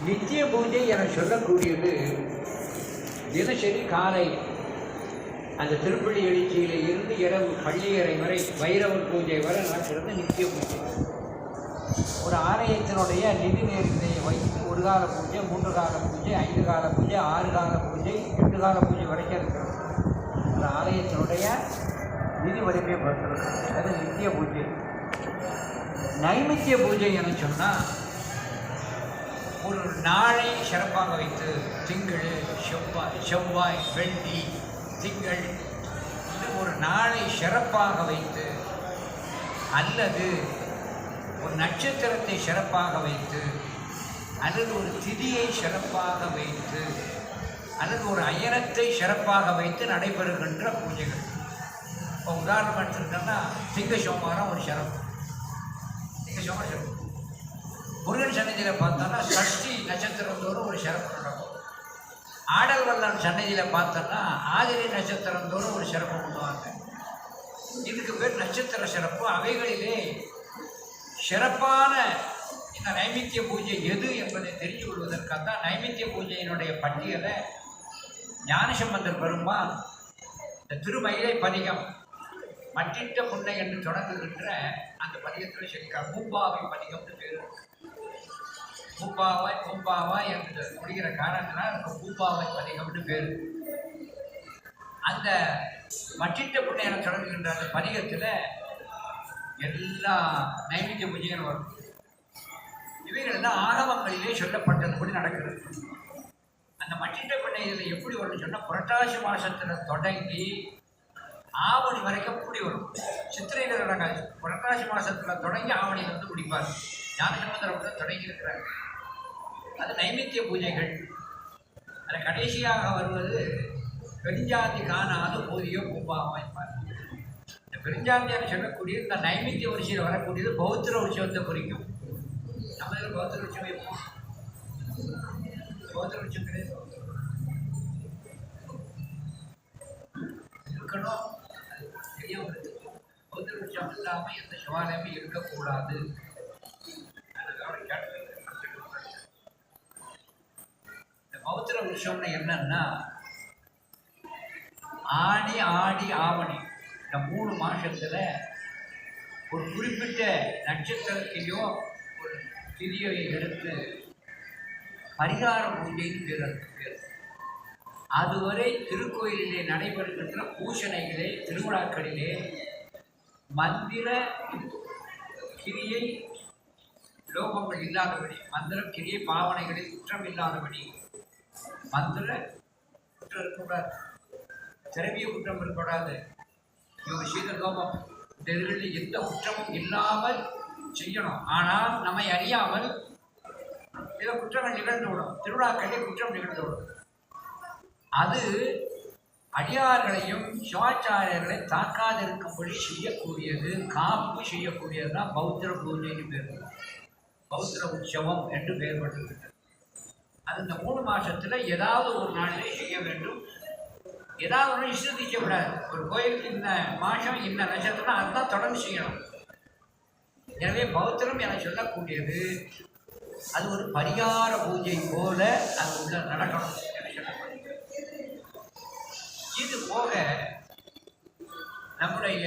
நித்திய பூஜை என சொல்லக்கூடியது தினசரி காலை அந்த திருப்பள்ளி எழுச்சியில் இருந்து இரவு பள்ளியறை வரை வைரவர் பூஜை வரை நடக்கிறது நித்திய பூஜை. ஒரு ஆலயத்தினுடைய நிதி நேரத்தை வைத்து ஒரு கால பூஜை, 3 கால பூஜை, 5 கால பூஜை, 6 கால பூஜை, 8 கால பூஜை வரைக்கும் இருக்கிறது. அந்த ஆலயத்தினுடைய நிதி வலிமையை பொறுத்தது அது நித்திய பூஜை. நைமித்திய பூஜை என சொன்னால் ஒரு நாளை சிறப்பாக வைத்து திங்கள், செவ்வாய், வெள்ளி, திங்கள் ஒரு நாளை சிறப்பாக வைத்து அல்லது ஒரு நட்சத்திரத்தை சிறப்பாக வைத்து அல்லது ஒரு திதியை சிறப்பாக வைத்து அல்லது ஒரு அயனத்தை சிறப்பாக வைத்து நடைபெறுகின்ற பூஜைகள். இப்போ உதாரணம் எடுத்துக்கிட்டோம்னா திங்க சோமவாரம் ஒரு சிறப்பு, திங்க சோமவாரம் சிறப்பு. முருகன் சன்னதியில் பார்த்தோன்னா சஷ்டி நட்சத்திரத்தோடு ஒரு சிறப்பு நடக்கும். ஆடல் வல்லான் சன்னதியில் பார்த்தோன்னா ஆதிரை நட்சத்திரத்தோடு ஒரு சிறப்பு பண்ணுவாங்க. இதுக்கு பேர் நட்சத்திர சிறப்பு. அவைகளிலே சிறப்பான இந்த நைமித்திய பூஜை எது என்பதை தெரிந்து கொள்வதற்காக தான் நைமித்திய பூஜையினுடைய பட்டியலை ஞானசம்பந்தர் பெருமான் இந்த திருமயிலை பதிகம் மற்றிட்ட புன்னை என்று தொடங்குகின்ற அந்த பதிகத்தில் சொல்லியிருக்கார். பூம்பாவை பதிகம்னு பேர். பூம்பாவாய் என்று முடிகிற காரணத்தினால் எனக்கு பூம்பாவை பதிகம்னு பேர். அந்த மற்றிட்ட புன்னை என தொடங்குகின்ற அந்த பதிகத்தில் எல்லா நைமித்திய பூஜைகளும் வரும். இவைகள் எல்லாம் ஆகமங்களிலே சொல்லப்பட்டதுபடி நடக்கிறது. அந்த மற்றிட்ட புன்னை இதில் எப்படி வரும்னு சொன்னால் புரட்டாசி மாதத்தில் தொடங்கி ஆவணி வரைக்கும் கூடி வரும். சித்திரையில் நடக்காது. புரட்டாசி மாதத்தில் தொடங்கி ஆவணியில் வந்து முடிப்பார். ஞானசம்பந்தர் தொடங்கி இருக்கிறார். அது நைமித்திய பூஜைகள். அதில் கடைசியாக வருவது பெருஞ்சாந்தி காணாத போதியோ பூம்பாவாய்ப்பார். இந்த பெருஞ்சாந்தியான சொல்லக்கூடிய இந்த நைமித்திய வரிசையில் வரக்கூடியது பௌத்திர உற்சவத்தை குறிக்கும். நம்ம இதில் பௌத்திர உற்சவம் எப்போ பௌத்திர உற்சவம் கிடையாது இருக்கணும். தெரிய வருது. பௌத்திர உற்சவம் இல்லாமல் எந்த சிவாலயமும் இருக்கக்கூடாது. பௌத்திர உற்சவம்னா என்னன்னா ஆடி ஆவணி இந்த 3 மாதத்தில் ஒரு குறிப்பிட்ட நட்சத்திரத்தையோ ஒரு திதியை எடுத்து பரிகார பூஜைன்னு பேர். அதுவரை திருக்கோயிலிலே நடைபெறுகின்ற பூசணைகளே, திருவிழாக்களிலே மந்திர கிரியை லோகங்கள் இல்லாதபடி, மந்திர கிரியை பாவனைகளில் குற்றம் இல்லாதபடி, மந்திர குற்றம் இருக்கக்கூடாது, திரவிய குற்றம் இருக்கக்கூடாது, இவங்க செய்த லோகம் இந்த இதுகளில் எந்த குற்றமும் இல்லாமல் செய்யணும். ஆனால் நம்மை அறியாமல் சில குற்றங்கள் நிகழ்ந்துவிடும். திருவிழாக்களே குற்றம் நிகழ்ந்துவிடும். அது அடியார்களையும் சிவாச்சாரியர்களை தாக்காதிருக்கும்படி செய்யக்கூடியது, காப்பு செய்யக்கூடியது தான் பௌத்திர பூஜைன்னு பேர். பௌத்திர உற்சவம் என்று பெயர் பெற்றிருக்கிறது. அது இந்த 3 மாதத்தில் ஏதாவது ஒரு நாளிலே செய்ய வேண்டும். ஏதாவது ஒன்று இஷ்டத்திக்கப்படாது. ஒரு கோயிலுக்கு இந்த மாதம் இந்த நட்சத்திரம் அதுதான் தொடர்ந்து செய்யணும். எனவே பௌத்திரம் என சொல்லக்கூடியது அது ஒரு பரிகார பூஜை போல அது உள்ள நடக்கணும் என சொல்லப்படுகிறது. இது போக நம்முடைய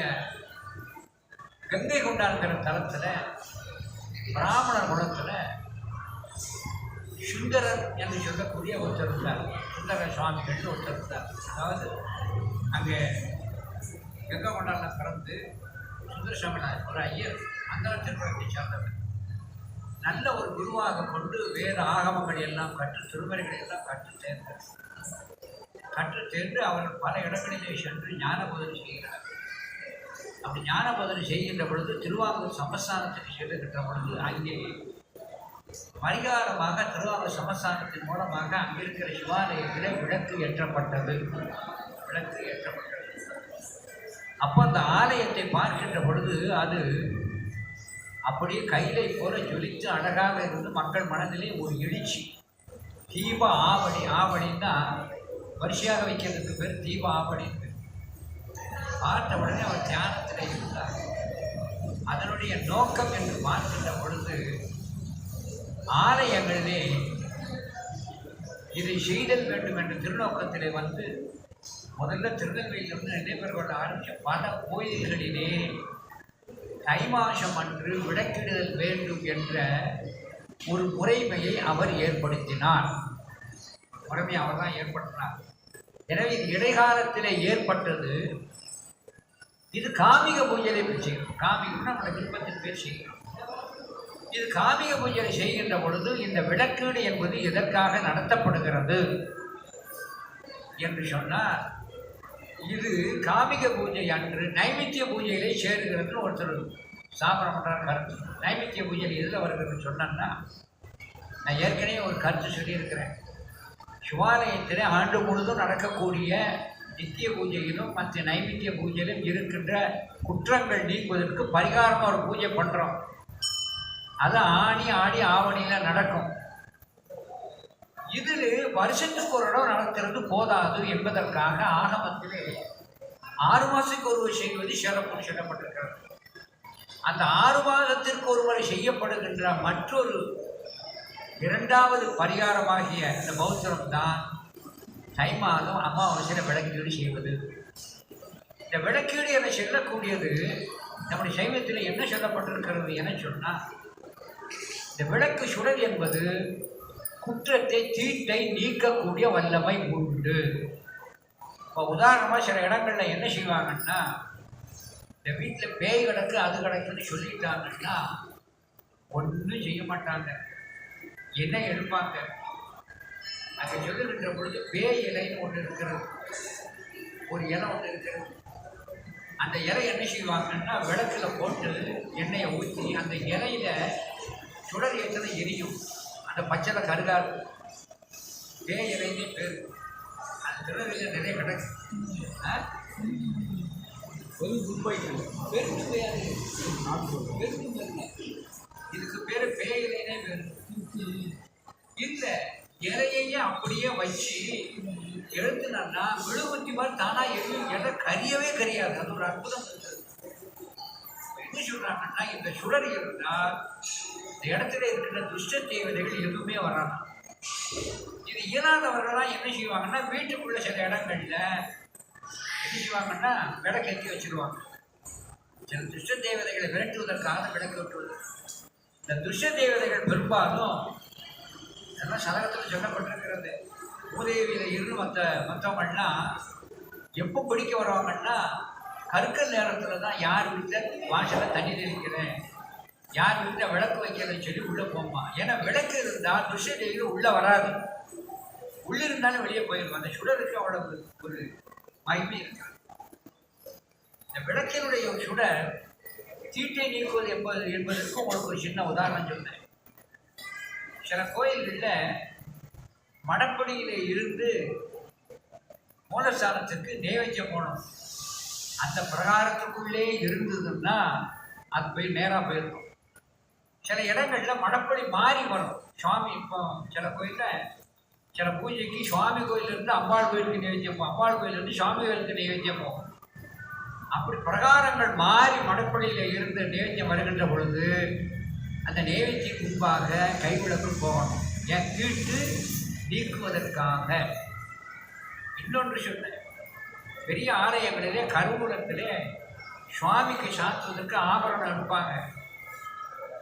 கங்கை கொண்டாடுகிற தலத்தில் பிராமணர் குலத்தில் சுந்தரர் என்று சொல்லக்கூடிய ஒருத்தர் இருந்தார். சுந்தர சுவாமிகள் ஒருத்தர் இருந்தார். அதாவது அங்கே கங்கை கொண்டாட பிறந்து சுந்தர சுவாமினார் ஒரு ஐயர் அந்த திருப்பதியை சார்ந்தவர். நல்ல ஒரு குருவாக கொண்டு வேத ஆகமங்கள் எல்லாம் திருமறைகளை எல்லாம் கற்று தேர்ந்து அவர்கள் பல இடங்களிலே சென்று ஞான போதனை செய்கிறார். அப்படி ஞான போதனை செய்கின்ற பொழுது திருவாரூர் சமஸ்தானத்துக்கு செல்லுகின்ற பொழுது அங்கே பரிகாரமாக திருவாரூர் சமஸ்தானத்தின் மூலமாக அங்கிருக்கிற சிவாலயத்தில் விளக்கு ஏற்றப்பட்டது. அப்போ அந்த ஆலயத்தை பார்க்கின்ற பொழுது அது அப்படியே கையிலை போல ஜொலித்து அழகாக இருந்து மக்கள் மனதிலே ஒரு எழுச்சி. தீப ஆவணின்னா வரிசையாக வைக்கிறதுக்கு பேர் தீப ஆவணின்னு. பார்த்த உடனே அவர் தியானத்தில் இருந்தார். அதனுடைய நோக்கம் என்று பார்க்கின்ற பொழுது ஆலயங்களிலே இதை செய்தல் வேண்டும் என்ற திருநோக்கத்திலே வந்து முதல்ல திருநெல்வேலியிலிருந்து நடைபெற கொள்ள ஆரம்பித்த பல கோயில்களிலே தை மாசம் அன்று விளக்கிடுதல் வேண்டும் என்ற ஒரு முறைமையை அவர் ஏற்படுத்தினார். முறைமையை அவர் தான் ஏற்படுத்தினார். எனவே இது இடைக்காலத்திலே ஏற்பட்டது. இது காமிக பூஜையை செய்யணும். காமிகம்னா நம்மளை விருப்பத்தின் பேர் செய்யணும். இது காமிக பூஜை செய்கின்ற பொழுது இந்த விளக்கீடு என்பது எதற்காக நடத்தப்படுகிறது என்று சொன்னால், இது காமிக பூஜை அன்று நைமித்திய பூஜையிலே சேருகிறதுன்னு ஒருத்தர் ஸ்தாபனம் பண்ணுறார் கருத்து. நைமித்திய பூஜையில் எதில் வருகிறதுன்னு சொன்னேன்னா, நான் ஏற்கனவே ஒரு கருத்து சொல்லியிருக்கிறேன். சிவாலயத்தில் ஆண்டு முழுதும் நடக்கக்கூடிய நித்திய பூஜையிலும் மற்ற நைமித்திய பூஜையிலும் இருக்கின்ற குற்றங்கள் நீக்குவதற்கு பரிகாரமாக ஒரு பூஜை பண்ணுறோம். அது ஆடி ஆவணியில் நடக்கும். இதில் வருஷத்துக்கு ஒரு இடம் நடக்கிறது போதாது என்பதற்காக ஆகமத்திலே 6 மாதத்துக்கு ஒருவர் செய்வது சிறப்பு சொல்லப்பட்டிருக்கிறது. அந்த 6 மாதத்திற்கு ஒருமுறை செய்யப்படுகின்ற மற்றொரு 2வது பரிகாரமாகிய இந்த பௌத்திரம் தான் தை மாதம் அமாவாசையில் விளக்கீடு செய்வது. இந்த விளக்கீடு என சொல்லக்கூடியது நம்முடைய சைவத்தில் என்ன சொல்லப்பட்டிருக்கிறது என சொன்னால், இந்த விளக்கு சுடர் என்பது குற்றத்தை தீட்டை நீக்கக்கூடிய வல்லமை உண்டு. இப்போ உதாரணமாக சில இடங்களில் என்ன செய்வாங்கன்னா, இந்த வீட்டில் பேய் கிடக்கு அது கிடக்குன்னு சொல்லிட்டாங்கன்னா ஒன்றும் செய்ய மாட்டாங்க. என்ன எடுப்பாங்க, அங்கே சொல்லுகின்ற பொழுது பேய் இலைன்னு ஒன்று இருக்கிறது, ஒரு இலை ஒன்று இருக்கிறது. அந்த இலை என்ன செய்வாங்கன்னா விளக்கில் போட்டு எண்ணெயை ஊற்றி அந்த இலையில சுடர் ஏற்றதை எரியும். அந்த பச்சைல கருகாது. பேய் இலைன்னே பேர். அந்த திருநெல்வேலியில் நிறைய கிடக்கு. இதுக்கு பேர் பேய் இலைன்னே பேர். இந்த இலையையே அப்படியே வச்சு எழுத்துனா விழுபத்தி மாதிரி தானாக எரியும். இலை கரியவே கரியாது. அது ஒரு அற்புதம். என்ன சொல்றாங்கன்னா, இந்த சுடர் இருந்தால் இந்த இடத்துல இருக்கிற துஷ்ட தேவதைகள் எதுவுமே வராது. இது இயலாதவர்களாம் என்ன செய்வாங்கன்னா, வீட்டுக்குள்ள சில இடங்கள்ல என்ன செய்வாங்கன்னா விளக்கேற்றி வச்சிருவாங்க. சில துஷ்ட தேவதைகளை விரட்டுவதற்காக விளக்கு வெட்டுவது. இந்த துஷ்ட தேவதைகள் பெரும்பாலும் அதெல்லாம் சதகத்தில் சொல்லப்பட்டிருக்கிறது. மூதேவியில் இருந்து மற்றவங்கள்லாம் எப்போ பிடிக்க வருவாங்கன்னா, கற்கள் நேரத்தில் தான் யார் வீட்டில் வாசலில் தண்ணி தெளிக்கிறேன், யார் வீட்டில் விளக்கு வைக்கிறேன்னு சொல்லி உள்ளே போமா. ஏன்னா விளக்கு இருந்தால் துஷ்ட தேவிகள் உள்ளே வராது. உள்ளே இருந்தாலும் வெளியே போயிடும். அந்த சுடருக்கு அவ்வளவு ஒரு மகிமை இருக்காது. இந்த விளக்கினுடைய சுடர் தீட்டை நீக்குவது என்பதற்கு உங்களுக்கு ஒரு சின்ன உதாரணம் சொன்னேன். சில கோயில்களில் மடப்படியிலே இருந்து மூலஸ்தானத்துக்கு நைவேத்தியம் போகணும். அந்த பிரகாரத்துக்குள்ளே இருந்ததுன்னா அது போய் நேராக போயிருக்கும். சில இடங்களில் மடப்படி மாறி வரும். சுவாமி இப்போ சில கோயிலில் சில பூஜைக்கு சுவாமி கோயிலிருந்து அம்பாள் கோயிலுக்கு நைவேத்தியம் போகும், அம்பாள் கோயிலிருந்து சுவாமி கோயிலுக்கு நைவேத்தியம் போகும். அப்படி பிரகாரங்கள் மாறி மடப்படியில் இருந்து நைவேத்தியம் வருகின்ற பொழுது அந்த நைவேத்தியம் முன்பாக கைவிளக்கு போகணும். என் தீட்டு நீக்குவதற்காக. இன்னொன்று சொன்னேன், பெரிய ஆலயங்களிலே கருவூலத்திலே சுவாமிக்கு சாத்துவதற்கு ஆபரணம் எடுப்பாங்க.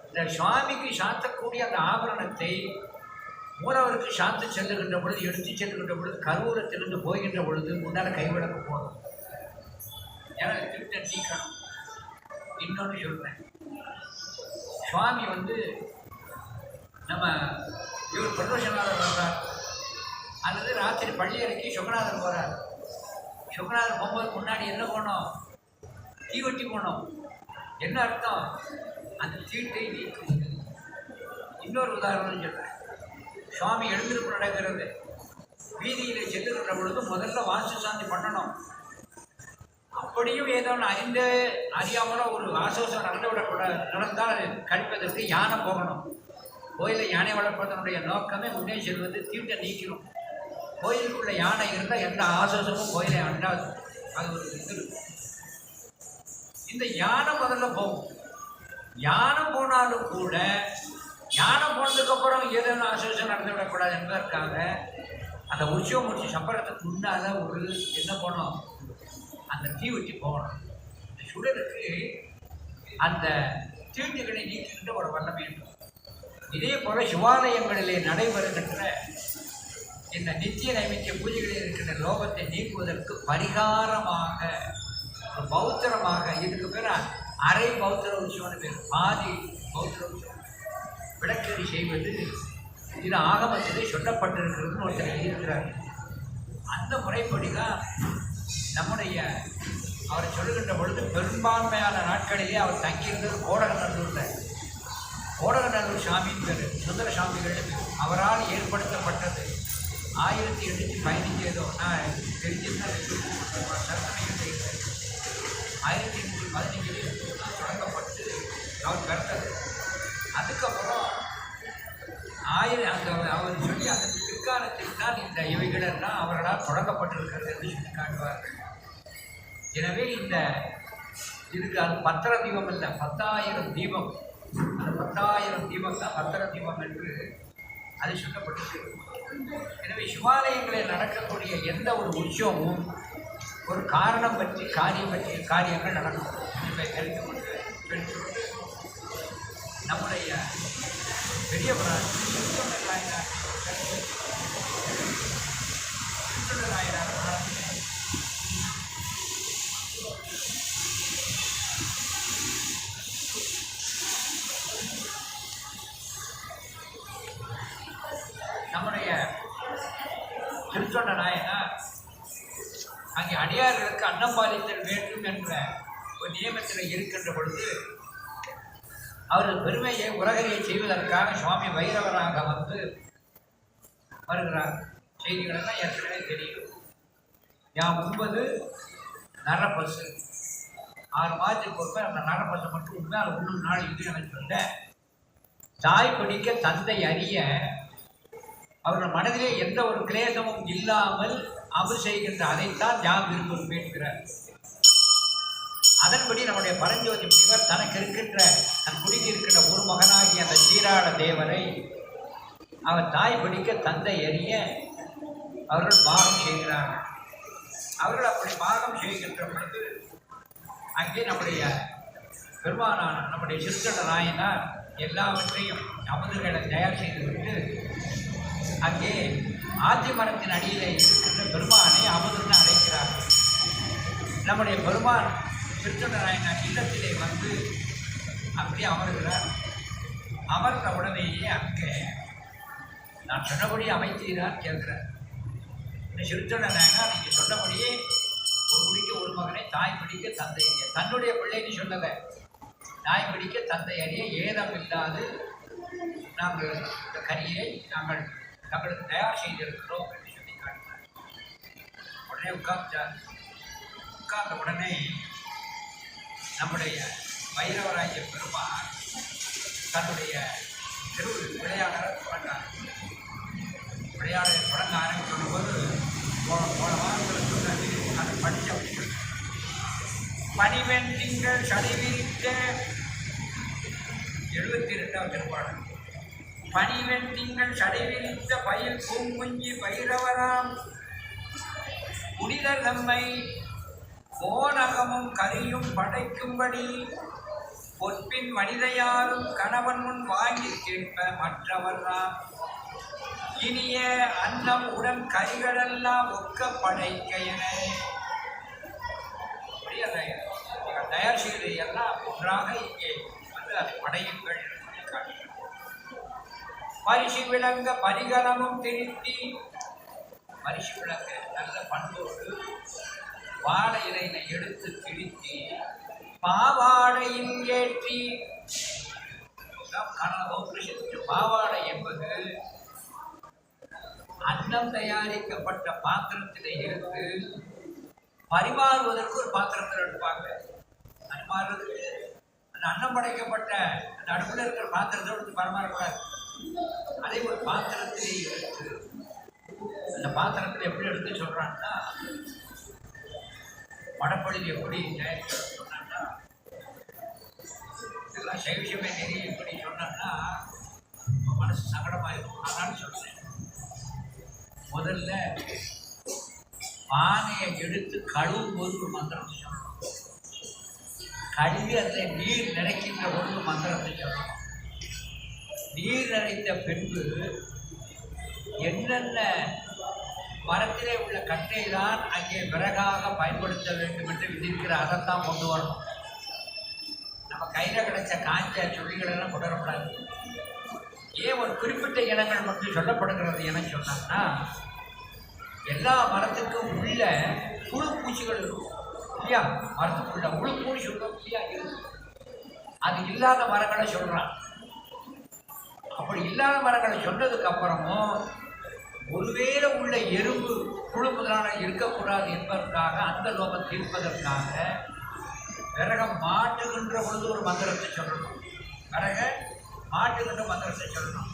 இந்த சுவாமிக்கு சாத்தக்கூடிய அந்த ஆபரணத்தை மூலவருக்கு சாத்து செல்லுகின்ற பொழுது, எடுத்து செல்லுகின்ற பொழுது, கருவூலத்திலிருந்து போகின்ற பொழுது முன்னால் கைவிளக்கு போகணும். எனக்கு திருட்ட நீக்கணும். இன்னொன்று சொல்றேன், சுவாமி நம்ம இவர் பிரதோஷநாதர் வர்றார், அல்லது ராத்திரி பள்ளி அறைக்கு சுகநாதர் போகிறார். சுகநாதர் போகும்போது முன்னாடி என்ன போனோம், தீவட்டி போனோம். என்ன அர்த்தம், அந்த தீட்டை நீக்கும். இன்னொரு உதாரணம் சொல்கிறேன், சுவாமி எழுந்திருப்பு நடக்கிறது, வீதியில் செல்லுகின்ற பொழுது முதல்ல வாசு சாந்தி பண்ணணும். அப்படியும் ஏதோ அறியாமலோ ஒரு ஆசோசம் நடந்தால் அதை கழிப்பதற்கு யானை போகணும். கோயிலில் யானை வளர்ப்பதனுடைய நோக்கமே முன்னே செல்வது தீட்டை நீக்கணும். கோயிலுக்குள்ள யானை இருந்தால் எந்த ஆசோசமும் கோயிலை அண்டாது. அது ஒரு இது. இந்த யானை முதல்ல போகும். யானை போனாலும் கூட யானை போனதுக்கப்புறம் ஏதேனும் ஆசோசம் நடந்து விடக்கூடாது என்பதற்காக அந்த உற்சவம் முடிச்சு சம்பளத்துக்கு முன்னால் ஒரு என்ன போனோம், அந்த தீவெட்டி போகணும். இந்த சுடருக்கு அந்த தீட்டுகளை நீக்கின்ற ஒரு வல்லமை இருக்கும். இதே போல சிவாலயங்களிலே நடைபெறுகின்ற இந்த நித்திய நைமித்திய பூஜைகளில் இருக்கின்ற லோகத்தை நீக்குவதற்கு பரிகாரமாக ஒரு பௌத்திரமாக, இதுக்கு பேர் அரை பௌத்திர உற்சவம்னு பேர், பாதி பௌத்திர உற்சவம் விளக்கறி செய்வது. இது ஆகமத்திலே சொல்லப்பட்டிருக்கிறதுன்னு ஒருத்தர் இருக்கிறார். அந்த முறைப்படி தான் நம்முடைய அவர் சொல்லுகின்ற பொழுது பெரும்பான்மையான நாட்களிலே அவர் தங்கியிருந்தது கோடகநல்லூரில். கோடகநல்லூர் சாமின்னு பேர், சுந்தர சாமிகள் அவரால் ஏற்படுத்தப்பட்டது. 1815 ஏதோ நான் தெரிஞ்சிருந்தால் 1815 தொடங்கப்பட்டு அவர் பிறந்தது. அதுக்கப்புறம் அவர் சொல்லி அந்த பிற்காலத்தில் தான் இந்த இவைகளெல்லாம் அவர்களால் தொடங்கப்பட்டிருக்கிறது என்று சொல்லி காட்டுவார்கள். எனவே இந்த இதுக்கு அது பத்திர தீபம் இல்லை, 10,000 தீபம். அந்த 10,000 தீபம் தான் பத்திர தீபம் என்று அது சொல்லப்பட்டிருக்கு. எனவே சிவாலயங்களில் நடக்கக்கூடிய எந்த ஒரு உற்சவமும் ஒரு காரணம் பற்றி காரியங்கள் நடக்கும். இப்போ தெரிந்து கொண்டு நம்முடைய பெரிய நாயனார் நம்முடைய திருத்தொண்ட நாயனார் அங்கே அடியார்களுக்கு அன்னம்பாலித்தல் வேண்டும் என்ற ஒரு நியமத்தில் இருக்கின்ற பொழுது அவர்கள் பெருமையை உலகையை செய்வதற்காக சுவாமி வைரவராக வந்து வருகிறார். செய்திகளெல்லாம் ஏற்கனவே தெரியும். யாம் உண்பது நரப்பசு, 6 மாதத்துக்கு ஒருவர் அந்த நரப்பசு மட்டும் உண்மை. அது 3 நாள் இது எனக்கு சொல்ல தாய் பிடிக்க தந்தை அறிய அவர்கள் மனதிலே எந்த ஒரு கிளேசமும் இல்லாமல் அமல் செய்கின்ற அதைத்தான் யாம் விரும்பும் கேட்கிறார். அதன்படி நம்முடைய பரஞ்சோதி முனிவர் தனக்கு இருக்கின்ற தன் குடிக்கு இருக்கின்ற ஒரு மகனாகிய அந்த சீராட தேவரை அவர் தாய் பிடிக்க தந்தை அறிய அவர்கள் பாகம் செய்கிறார்கள். அவர்கள் அப்படி பாகம் செய்கின்ற பொழுது அங்கே நம்முடைய பெருமானான நம்முடைய சிறுத்தொண்ட நாயனார் எல்லாவற்றையும் அமுதுகளை தயார் செய்துவிட்டு அங்கே ஆத்தி மரத்தின் அடியில் இருக்கின்ற பெருமானை அமுதுன்னு அழைக்கிறார்கள். நம்முடைய பெருமான் சிறுத்தொண்ட நாயனார் இல்லத்திலே வந்து அப்படி அமர்கிறார். அமர்ந்த உடனேயே அங்கே நான் சொன்னபடி அமைத்தீரான் கேட்கிறார். இந்த சிறுத்தொண்ட நாயனார் நீங்கள் சொன்னபடியே ஒரு குடிக்க ஒரு மகனை தாய் பிடிக்க தந்தை அறிய, தன்னுடைய பிள்ளைன்னு சொல்லலை, தாய் பிடிக்க தந்தை அறிய ஏதம் இல்லாது நாங்கள் இந்த கரியை நாங்கள் தங்களுக்கு தயார் செய்திருக்கிறோம் என்று சொல்லி காட்டினார். உடனே உட்கார்ந்த உடனே நம்முடைய வைரவராய பெருமான் தன்னுடைய விளையாட தொடங்கினார். விளையாட தொடங்க ஆரம்பிக்கும் போது போன வாரத்தில் சொன்னது அதை படித்த அப்படி பனிவெண் திங்கள் சடைவிரித்த 72வது திருப்பாடல். பனிவெண் திங்கள் சடைவிரித்த பயில் பூங்குஞ்சி பைரவராம் புனிதர் தம்மை போனகமும் கரியும் படைக்கும்படி பொற்பின் மனிதையாரும் கணவன் முன் வாங்கி கேட்ப மற்றவர்தான் இனிய அன்னம் உடன் கரிகளெல்லாம் ஒக்க படைக்க என தயார் செய்வதையெல்லாம் ஒன்றாக இங்கே வந்து அதை படையுங்கள் என்று காட்டுகிறார். பரிசு விளங்க பரிகலமும் திருத்தி, பரிசு விளங்க நல்ல பண்போடு வாழை இலையினை எடுத்து பிடித்து பாவாடையின் ஏற்றி, பாவாடை என்பது அன்னம் தயாரிக்கப்பட்ட பாத்திரத்திலே இருந்து பரிமாறுவதற்கு ஒரு பாத்திரத்தில் எடுப்பாங்க. பரிமாறுவதற்கு அந்த அன்னம் படைக்கப்பட்ட அந்த அடுப்பில் இருக்கிற பாத்திரத்தை எடுத்து பரிமாறக்கூடாது. அதே ஒரு பாத்திரத்திலே எடுத்து அந்த பாத்திரத்தில் எப்படி எடுத்து சொல்கிறாங்கன்னா, வடப்பொழிவு எப்படி சொன்னான்னா, இதெல்லாம் சைவிஷமே நெறி எப்படி சொன்னான்னா மனசு சங்கடமாயிருக்கும். அதனால சொல்கிறேன். முதல்ல பானையை எடுத்து கழுவும் போது ஒரு மந்திரத்தை சொல்லணும். கழுவி அதில் நீர் நிறைக்கின்ற பொழுது மந்திரத்தை சொல்லணும். நீர் நிறைத்த பின்பு என்னென்ன மரத்திலே உள்ள கட்டை தான் அங்கே விறகாக பயன்படுத்த வேண்டும் என்று விதிக்கிற அதைத்தான் கொண்டு வரணும். நம்ம கையில் கிடைச்ச காய்ச்ச சொல்லிகளெல்லாம் கொண்டு வரக்கூடாது. ஏன் ஒரு குறிப்பிட்ட இனங்கள் மட்டும் சொல்லப்படுகிறது என சொன்னாங்கன்னா, எல்லா மரத்துக்கும் உள்ள புழு பூச்சிகள் இருக்கும் இல்லையா? மரத்துக்குள்ள புழு பூச்சி சொல்லும் இல்லையா? அது இல்லாத மரங்களை சொல்கிறான். அப்படி இல்லாத மரங்களை சொன்னதுக்கு அப்புறமும் ஒருவேளை உள்ள எறும்பு புழு முதலான இருக்கக்கூடாது என்பதற்காக அந்த லோகம் தீர்ப்பதற்காக விறகம் மாட்டுகின்ற பொழுது ஒரு மந்திரத்தை சொல்லணும். விறக மாட்டுகின்ற மந்திரத்தை சொல்லணும்.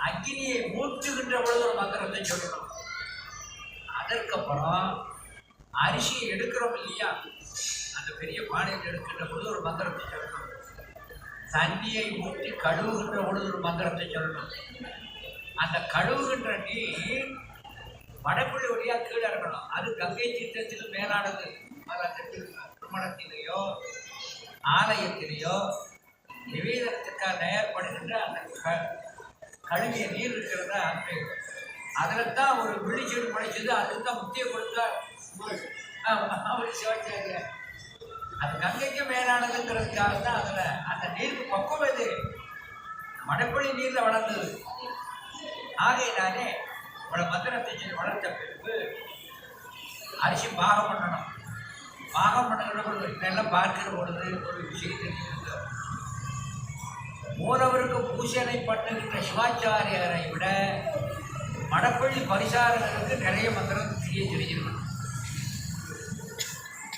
அக்னியை மூட்டுகின்ற பொழுது ஒரு மந்திரத்தை சொல்லணும். அதற்கப்புறம் அரிசியை எடுக்கிறோம் இல்லையா? அந்த பெரிய பானையில் எடுக்கின்ற பொழுது ஒரு மந்திரத்தை சொல்லணும். தண்ணியை ஊற்றி கழுவுகின்ற பொழுது ஒரு மந்திரத்தை சொல்லணும். அந்த கழுவுகின்ற நீர் வடக்குழி வழியாக கீழே இருக்கணும். அது கங்கை தீர்த்தத்தில் மேலானது. திருமணத்திலேயோ ஆலயத்திலேயோ நிவேதனத்துக்காக தயார்படுகின்ற அந்த கழுவிய நீர் இருக்கிறதா அங்கே அதில் தான் ஒரு விழிச்செடி முளைச்சது. அதுக்கு தான் முத்தியை கொடுத்தா அவர் சிவாச்சாரிய. அது கங்கைக்கு மேலானதுங்கிறதுக்காக தான் அதில் அந்த நீருக்கு பக்குவம் இது வடக்குழி நீரில் வளர்ந்தது. ஆகையினாலே இவ்வளோ மந்திரத்தை செஞ்சு வளர்த்த பிறகு அரிசி பாகம் பண்ணணும். பாகம் பண்ணுகிற பொழுது இதெல்லாம் பார்க்கிற பொழுது ஒரு விஷயத்தை மூலவருக்கு பூசனை பண்ணுகின்ற சிவாச்சாரியரை விட மடப்பள்ளி பரிசாரர்களுக்கு நிறைய மந்திரம் தெரிஞ்சிருக்கணும்.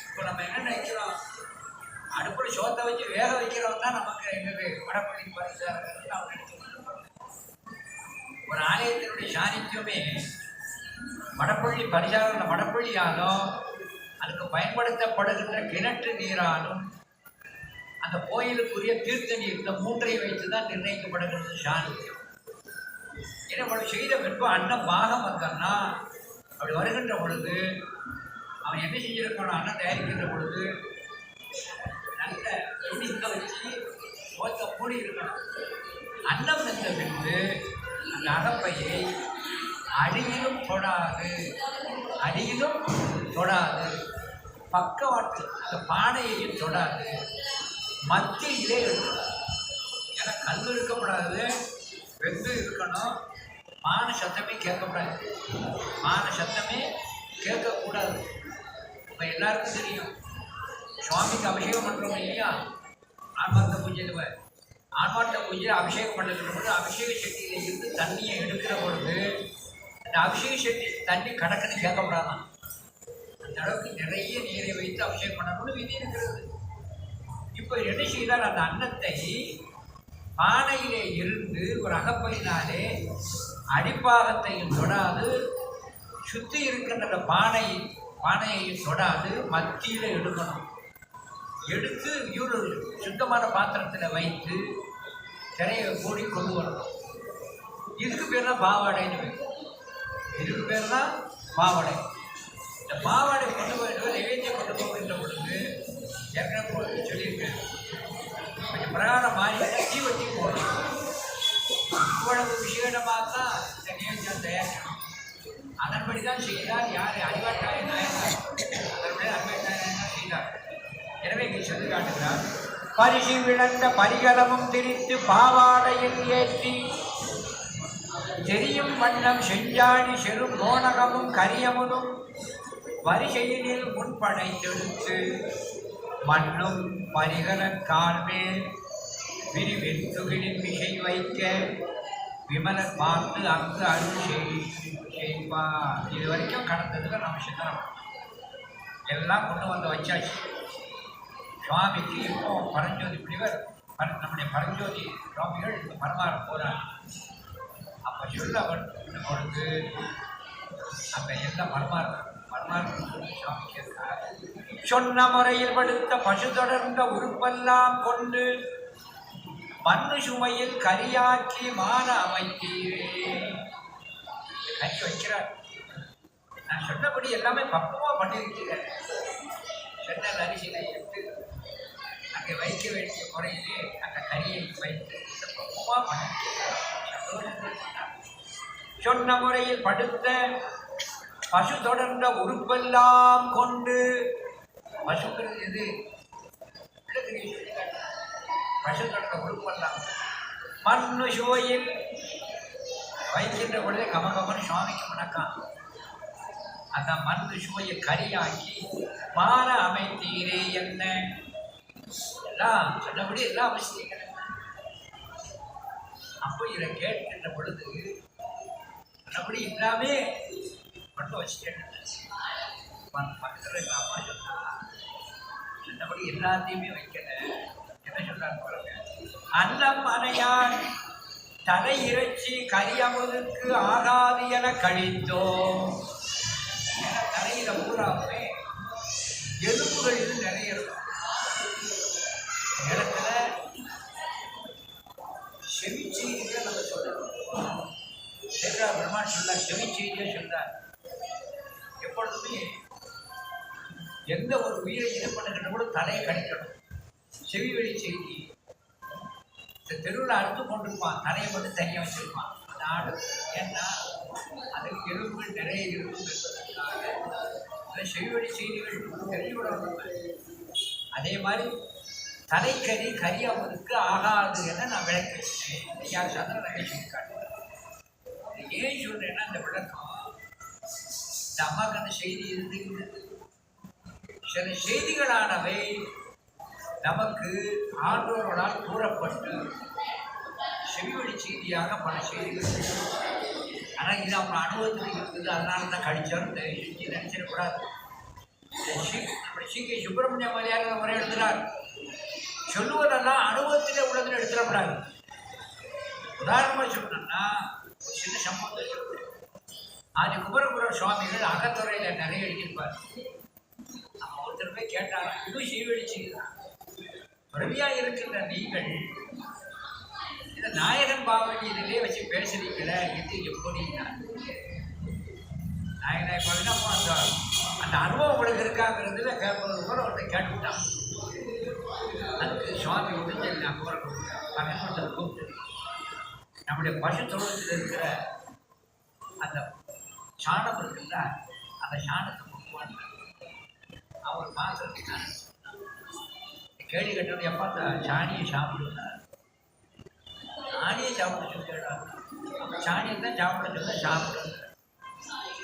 இப்போ நம்ம என்ன நினைக்கிறோம், அடுப்பில் சோத்தை வச்சு வேக வைக்கிறவங்க தான் நமக்கு என்னது மடப்பள்ளி பரிசாரர்கள் நாம் நினைச்சுக்கணும். ஒரு ஆலயத்தினுடைய சாநித்தியமே மடப்பள்ளி பரிசாரங்கள் மடப்பள்ளியாலும் அதுக்கு பயன்படுத்தப்படுகின்ற கிணற்று நீராலும் அந்த கோயிலுக்குரிய தீர்த்த நீர் இந்த மூன்றை வைத்து தான் நிர்ணயிக்கப்படுகிறது சாநித்தியம். ஏன்னா அவள் செய்த பின்பு அன்னம் பாகம் வந்தான்னா அப்படி வருகின்ற பொழுது அவன் என்ன செஞ்சிருக்கணும், அன்னம் தயாரிக்கின்ற பொழுது நல்ல துணிக்க வச்சு ஓத்த மூடி இருக்கணும். அன்னம் வெந்த பின்பு அந்த அகப்பையை அடியிலும் தொடாது, அடியிலும் தொடாது, பக்கவாட்டு அந்த பானையையும் தொடாது, மத்தியிலே இருக்கணும். ஏன்னா கல் இருக்கப்படாது, வெந்து இருக்கணும். மான சத்தமே கேட்கக்கூடாது, மான சத்தமே கேட்கக்கூடாது. இப்போ எல்லாருக்கும் தெரியும், சுவாமிக்கு அபிஷேகம் பண்ணுறோம் இல்லையா? ஆன்மார்த்த பூஜை ஆன்மார்த்த பூஜையில் அபிஷேகம் பண்ணுற பொழுது அபிஷேக சக்தியில இருந்து தண்ணியை எடுக்கிற பொழுது அந்த அபிஷேக சக்தி தண்ணி கடக்குன்னு கேட்கக்கூடாதான். அந்த அளவுக்கு நிறைய நீரை வைத்து அபிஷேகம் பண்ணணும்னு விதி இருக்கிறது. இப்போ என்ன செய்தால் அந்த அன்னத்தை பானையிலே இருந்து ஒரு அகப்பையினாலே அடிப்பாகத்தையும் தொடாது, சுற்றி இருக்கின்ற அந்த பானையையும் தொடாது, மத்தியில் எடுக்கணும். எடுத்து ஒரு சுத்தமான பாத்திரத்தில் வைத்து திரையை மூடி கொண்டு வரணும். இதுக்கு பேர் தான் பாவாடைன்னு வைக்கும். இதுக்கு பேர் தான் பாவாடை. இந்த பாவாடை கொண்டு போயிட்டு நைவேத்தியம் கொண்டு போகின்ற பொழுது ஏற்கனவே சொல்லியிருக்கேன், கொஞ்சம் பிரகாரம் மாறி தீவட்டி போடணும். இவ்வளவு விசேடமாக தான் இந்த நிகழ்ச்சியை தயாரிக்கணும். அதன்படி தான் செய்தால் யார் அறிவாட்டாய நாயனார் அதனுடைய அறிவாட்டாய நாயனார் செய்தார். எனவே இங்கே சொல்லி காட்டுகிறார், பரிசு விளந்த பரிகலமும் திரித்து பாவாடையில் ஏற்றி தெரியும் வண்ணம் செஞ்சாடி செரும் கோணகமும் கரியமுதும் வரிசையினில் முன்படைத்தெடுத்து மண்ணும் பரிகல கால்மேல் விரிவெண் துகிலின் மிசை வைக்க விமலர் பார்த்து அங்கு அருள் செய்வார். இது வரைக்கும் கடந்ததுல நம்ம சிந்தனம் எல்லாம் கொண்டு வந்து வச்சாச்சு. சுவாமிக்கு இப்போ பரஞ்சோதி பிடிவர் நம்முடைய பரஞ்சோதி சுவாமிகள் இந்த பரமாற போகிறார். அப்போ சொல்ல பொழுது அந்த எல்லாம் பரமாற சுவாமி கேட்கிறார், சொன்ன முறையில் படுத்த பசு தொடர்ந்த உறுப்பெல்லாம் கொண்டு மண்ணு சுமையில் கரியாக்கி மான அமைத்தீரே. கறி வைக்கிறார். நான் சொன்னபடி எல்லாமே பக்குவமா பண்ணியிருக்கிறேன். சென்னல் அரிசியை எடுத்து அங்கே வைக்க வேண்டிய முறையிலே அந்த கறியை வைத்து பக்குவமா பண்ணியிருக்கிறார். சொன்ன முறையில் படுத்த பசு தொடர்ந்த உறுப்பெல்லாம் கொண்டு, பசுக்கள் எது பசு தொடர்ந்த உறுப்பெல்லாம் மண்ணு சுவையில் வைக்கின்ற பொழுதே கமகமன் சுவாமிக்கு வணக்கம். அந்த மண்ணு சுவையை கரியாக்கி மாற அமைத்தீரே என்ன எல்லாம் சொன்னபடி எல்லாம் அவசியங்கள். அப்போ இதை கேட்கின்ற பொழுது சொன்னபடி எல்லாமே மட்டும் வச்சுட்டேன். பக்கத்தில் எங்கள் அம்மா சொன்னபடி எல்லாத்தையுமே வைக்கல. என்ன சொல்றாங்க பாருங்க, அன்னம் அணையான் தலை இறைச்சி கரியமுதுக்கு ஆகாது என கழித்தோம். ஏன்னா தலையில பூராமே எலும்புகள் இது நிறைய இருக்கும். இடத்துல செவிச்செய்தியை நம்ம சொல்லணும். சேகரா பெருமான் சொல்றார், செவிச்செய்தியை சொல்றார். எப்பொழுதுமே எந்த ஒரு உயிரை இது பண்ணுகின்ற கூட தலையை கணிக்கணும். செவி வழி செய்தி இந்த தெருவில் அறுத்து கொண்டிருப்பான், தலையை மட்டும் தனியாக வச்சிருப்பான் அந்த ஆடு. ஏன்னா அதுக்கு எலும்புகள் நிறைய இருக்கும் என்பதற்காக செவிவழி செய்திகள் தெரிவிடணும். அதே மாதிரி தலைக்கறி கரியாவதுக்கு ஆகாது என நான் விளக்கி வச்சேன். யார் சந்திரன் நிகழ்ச்சி காட்டுறேன். ஏன் சொல்றேன்னா இந்த விளக்கம் இந்த அம்மாவுக்கு அந்த செய்தி இருந்துகிறது. சில செய்திகளானவை நமக்கு ஆண்டோர்களால் கூறப்பட்டு செவிவழி செய்தியாக பல செய்திகள். ஆனால் இது அவங்க அனுபவத்தில் இருக்குது, அதனால தான் கடிச்சார் நினைச்சிடக்கூடாது. நம்முடைய சீக்கிய சுப்பிரமணிய மாதிரியாக முறை எழுதுகிறார். சொல்லுவதெல்லாம் அனுபவத்திலே உள்ளதில் எடுத்துடக்கூடாது. உதாரணமாக சொல்லணும்னா ஒரு சின்ன சம்பவத்தை சொல்லுவேன். ஆதி குமரகுர சுவாமிகள் அகத்துறையில் நிறைய எழுதியிருப்பார். நம்ம ஒருத்தர் போய் கேட்டாங்க, இதுவும் செவிவழி செய்திதான். துறவியாக இருக்கின்ற நீங்கள் இந்த நாயகன் பாவனி இதிலே வச்சு பேசுறீங்கள, இது எப்படி? நாயகனாய் பாவனா அந்த அனுபவம் உங்களுக்கு இருக்காங்கிறதுல கேட்பது கூட ஒருத்தர் கேட்டுவிட்டான். அதுக்கு சுவாமி உடனே நான் பகன்மத்தில் கூப்பிட்டு நம்முடைய பசு தொழுவத்தில் இருக்கிற அந்த சாணம் இருக்குல்ல, அந்த சாணத்தை முக்குவாங்க. அவர் மாத்திரம் கேள்வி கட்டணும், எப்போ அந்த சாணியை சாப்பிடுவார். சாணியை சாப்பிட சொல்லிடுறாங்க. அப்போ சாணியை தான் சாப்பிட சொல்ல சாப்பிடுறது.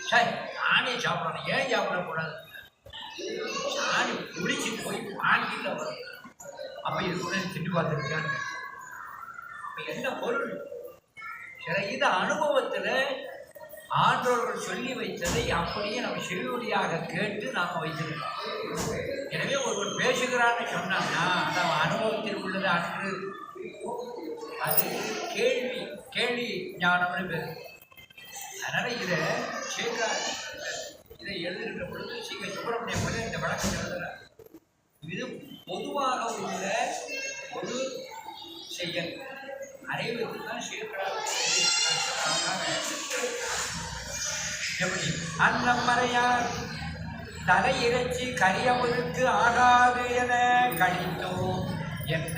சரி, சாணியை சாப்பிடணும். ஏன் சாப்பிடக்கூடாது? சாணி குளிச்சுட்டு போய் வாங்கிட்டு வரும். அப்போ இது கூட திட்டு பார்த்துருக்காங்க. இப்போ என்ன பொருள்? சில இது அனுபவத்தில் ஆன்றோர்கள் சொல்லி வைத்ததை அப்படியே நம்ம செவிவழியாக கேட்டு நாம் வைத்திருக்கோம். எனவே ஒருவர் பேசுகிறான்னு சொன்னாங்கன்னா அந்த அனுபவத்தில் உள்ளது அன்று அது கேள்வி ஞானம்னு பேர். அதனால் இதை எழுதுகின்ற பொழுது சீக்கிரம் சுப்பிரமணிய பிள்ளை இந்த வழக்கம் எழுதுகிறார். இது பொதுவாக உள்ள ஒரு செயல். அனைவருக்கு தான் சேர்க்கிறார். எப்படி அன்னம் மறையார் தலை இறைச்சி கரியமுதுக்கு ஆகாது என கழித்தோம். என்ன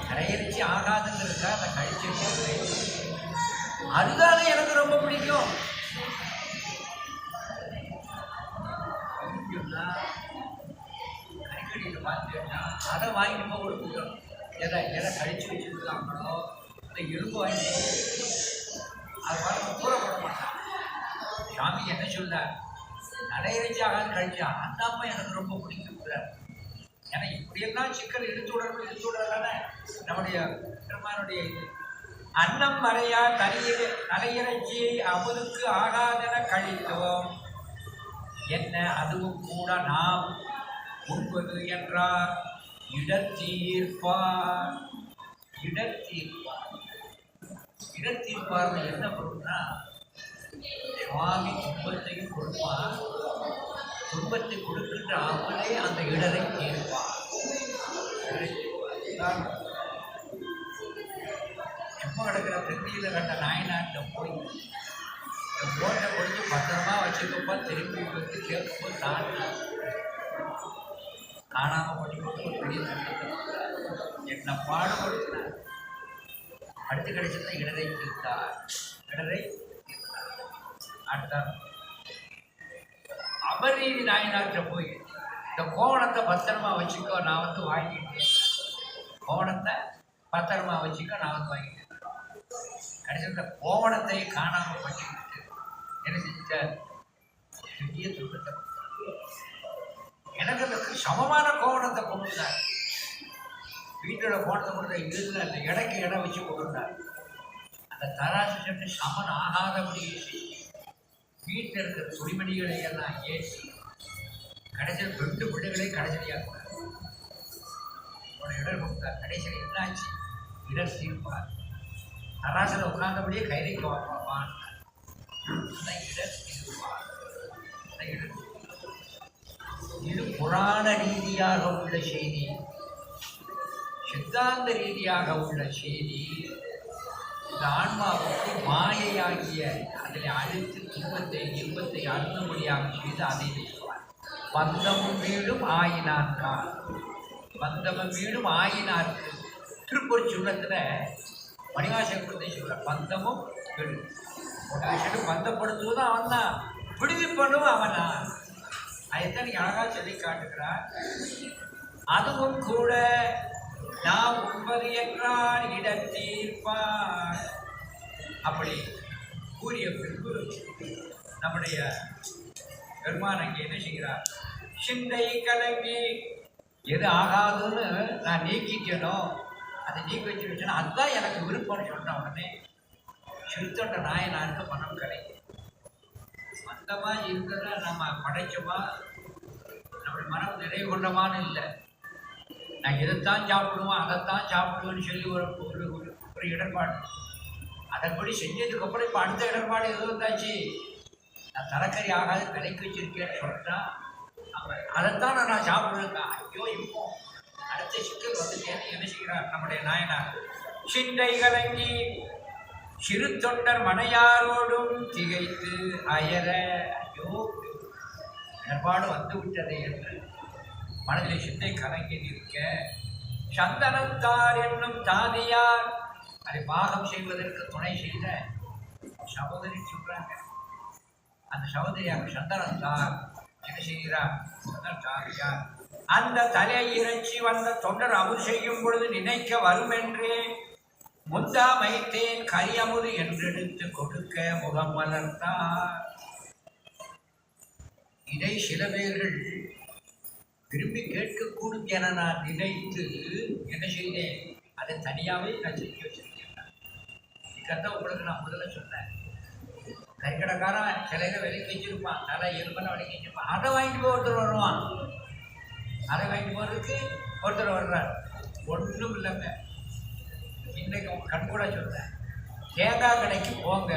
தலையிறைச்சி ஆகாதுங்கிறத அந்த கழிச்சு அதுதானே எனக்கு ரொம்ப பிடிக்கும். கறிக்கடியில் பார்த்தீங்கன்னா அதை வாங்கிட்டு போக ஒரு கூட்டம். எதை கழிச்சு வச்சுருக்காங்களோ அந்த எலும்பு வாங்கிட்டு அது பார்த்து கூற போட மாட்டான். சாமி என்ன சொல்றார்? தலையிறைச்சி ஆகாது கழிச்சா அந்த அம்மா எனக்கு ரொம்ப பிடிக்கும். ஏன்னா இப்படியெல்லாம் சிக்கல் எடுத்து விடலான நம்முடைய பெருமானுடைய இது. அன்னம் மறையா தலையிறைச்சியை அமுதுக்கு ஆகாதென கழித்தோம். என்ன அதுவும் கூட நாம் உண்பது என்றார். இடத்தீர்ப்பார் என்ன பொருள்னா, சுவாமி துன்பத்தையும் கொடுப்பார், துன்பத்தை கொடுக்கின்ற அவளே அந்த இடரை தீர்ப்பார். சும்மா கிடக்கிற தென்னியில் கண்ட நாயனாட்ட போய் என் போட்டை கொடுத்து பத்திரமா வச்சுக்கப்பா, திரும்பி வந்து கேட்கும்போது நான் காணாமல் பண்ணி கொடுத்து ஒரு பெரிய சட்டத்தை என்னை பாடுபடுத்தினார். அடுத்து கிடைச்சது இடரை தீர்த்தார். இடரை அடுத்தார் அபரீதி நாயனார்கிட்ட போய் இந்த கோவணத்தை பத்திரமா வச்சுக்கோ, நான் வந்து வாங்கிட்டேன். கோவணத்தை பத்திரமா வச்சுக்கோ, நான் வந்து வாங்கிட்டேன். கடைசி இந்த கோவணத்தை காணாமல் பண்ணிக்கிட்டு என்ன செஞ்சார்? பெரிய துன்பத்தை எனக்கு அதுக்கு சமமான கோவணத்தை கொண்டுட்டார். வீட்டோட கோவணத்தை கொண்டு இல்லை அந்த இடைக்கு இடம் வச்சு கொண்டுட்டார். அந்த தராசு சட்டை சமன் ஆகாதபடியே செய்து வீட்டில் இருக்கிற துணிமணிகளை எல்லாம் ஏற்றி கடைசியில் 2 பிள்ளைகளை கடைசியாக இடம் கொடுத்தார். கடைசியில் என்னாச்சு? இடர் தீர்ப்பார். தராசில் உட்கார்ந்தபடியே கைதைக்கு வாப்பான். இடர் தீர்ப்பார். இது புராண ரீதியாக உள்ள செய்தி. சித்தாந்த ரீதியாக உள்ள செய்தி இந்த ஆன்மாவுக்கு மாயையாகிய அதில் அழுத்து இன்பத்தை அழுந்தபடியாக செய்து அதை செய்வார். பந்தமும் வீடும் ஆயினார்கான். பந்தமும் வீடும் ஆயினார்க்கு திருப்பூர் சுள்ளத்தில் மணிவாசகத்தை சொல்ற பந்தமும் வீடும் ஒரு விஷயம் பந்தப்படுத்துவதும் அவன் தான், விடுவிப்பதும் அவனா. அதைத்தான் அழகா சொல்லி காட்டுகிறார். அதுவும் கூட நாம் உண்பது என்றால் இடத்தீர்ப்பார். அப்படி கூறிய பின்பு நம்முடைய பெருமான் அங்கே என்ன செய்கிறார்? சிந்தை கலங்கி எது ஆகாதுன்னு நான் நீக்கிட்டேனோ அதை நீக்கி வச்சுருச்சேன்னா அதுதான் எனக்கு விருப்பம்னு சொன்ன உடனே சிறுத்தொண்ட நாயனாருக்கு மனம் கலைக்கு மந்தமாக இருந்ததை நம்ம படைச்சோமா, நம்முடைய மனம் நிறைவு கொண்டமான்னு இல்லை. நான் இதைத்தான் சாப்பிடுவோம் அதைத்தான் சாப்பிடுவேன்னு சொல்லி ஒரு இடர்பாடு அதன்படி செஞ்சதுக்கப்புறம் இப்போ அடுத்த இடர்பாடு எது வந்தாச்சு? நான் தரக்கறி ஆகாது விலைக்கு வச்சிருக்கேன்னு சொல்லிட்டான். அப்புறம் அதைத்தான் நான் சாப்பிடுவேங்க. ஐயோ இப்போ அடுத்த சிக்கல் வந்துட்டேன்னு என்ன செய்கிறார் நம்முடைய நாயனார்? சிந்தை கலங்கி சிறு தொண்டர் மனையாரோடும் திகைத்து அயர ஐயோ இடர்பாடு வந்து விட்டதே என்று மனதில் சிந்தை கலங்கி நிற்க சந்தனத்தார் என்னும் தாதியார் அதை பாகம் செய்வதற்கு துணை செய்த சகோதரி சொல்றாங்க. அந்த சகோதரியாக சந்தனத்தார் என்ன செய்கிறார்? தாதியார் அந்த தலையை இறைச்சி வந்த தொண்டர் அமுது செய்யும் பொழுது நினைக்க வரும் என்றே முந்தா மைத்தேன் கரியமுது என்றெடுத்து கொடுக்க முகம் மலர்ந்தார். இதை சில பேர்கள் விரும்பி கேட்கக்கூடும் என நான் நினைத்து என்ன செய்தேன்? அதை தனியாகவே நான் செஞ்சு வச்சிருக்கேன். இதுக்கத்தான் உங்களுக்கு நான் முதல்ல சொன்னேன். கறிக்கடைக்காரன் சிலையில விலைக்கு வச்சிருப்பான், தலை எலும்பன விலைக்கு வச்சிருப்பான். அதை வாங்கிட்டு போய் ஒருத்தர் வருவான். அதை வாங்கிட்டு போகிறதுக்கு ஒருத்தர் வர்றார். ஒன்றும் இல்லைங்க. இன்னைக்கு அவங்க கண் கூட சொல்றேன். தேங்காய் கடைக்கு போங்க,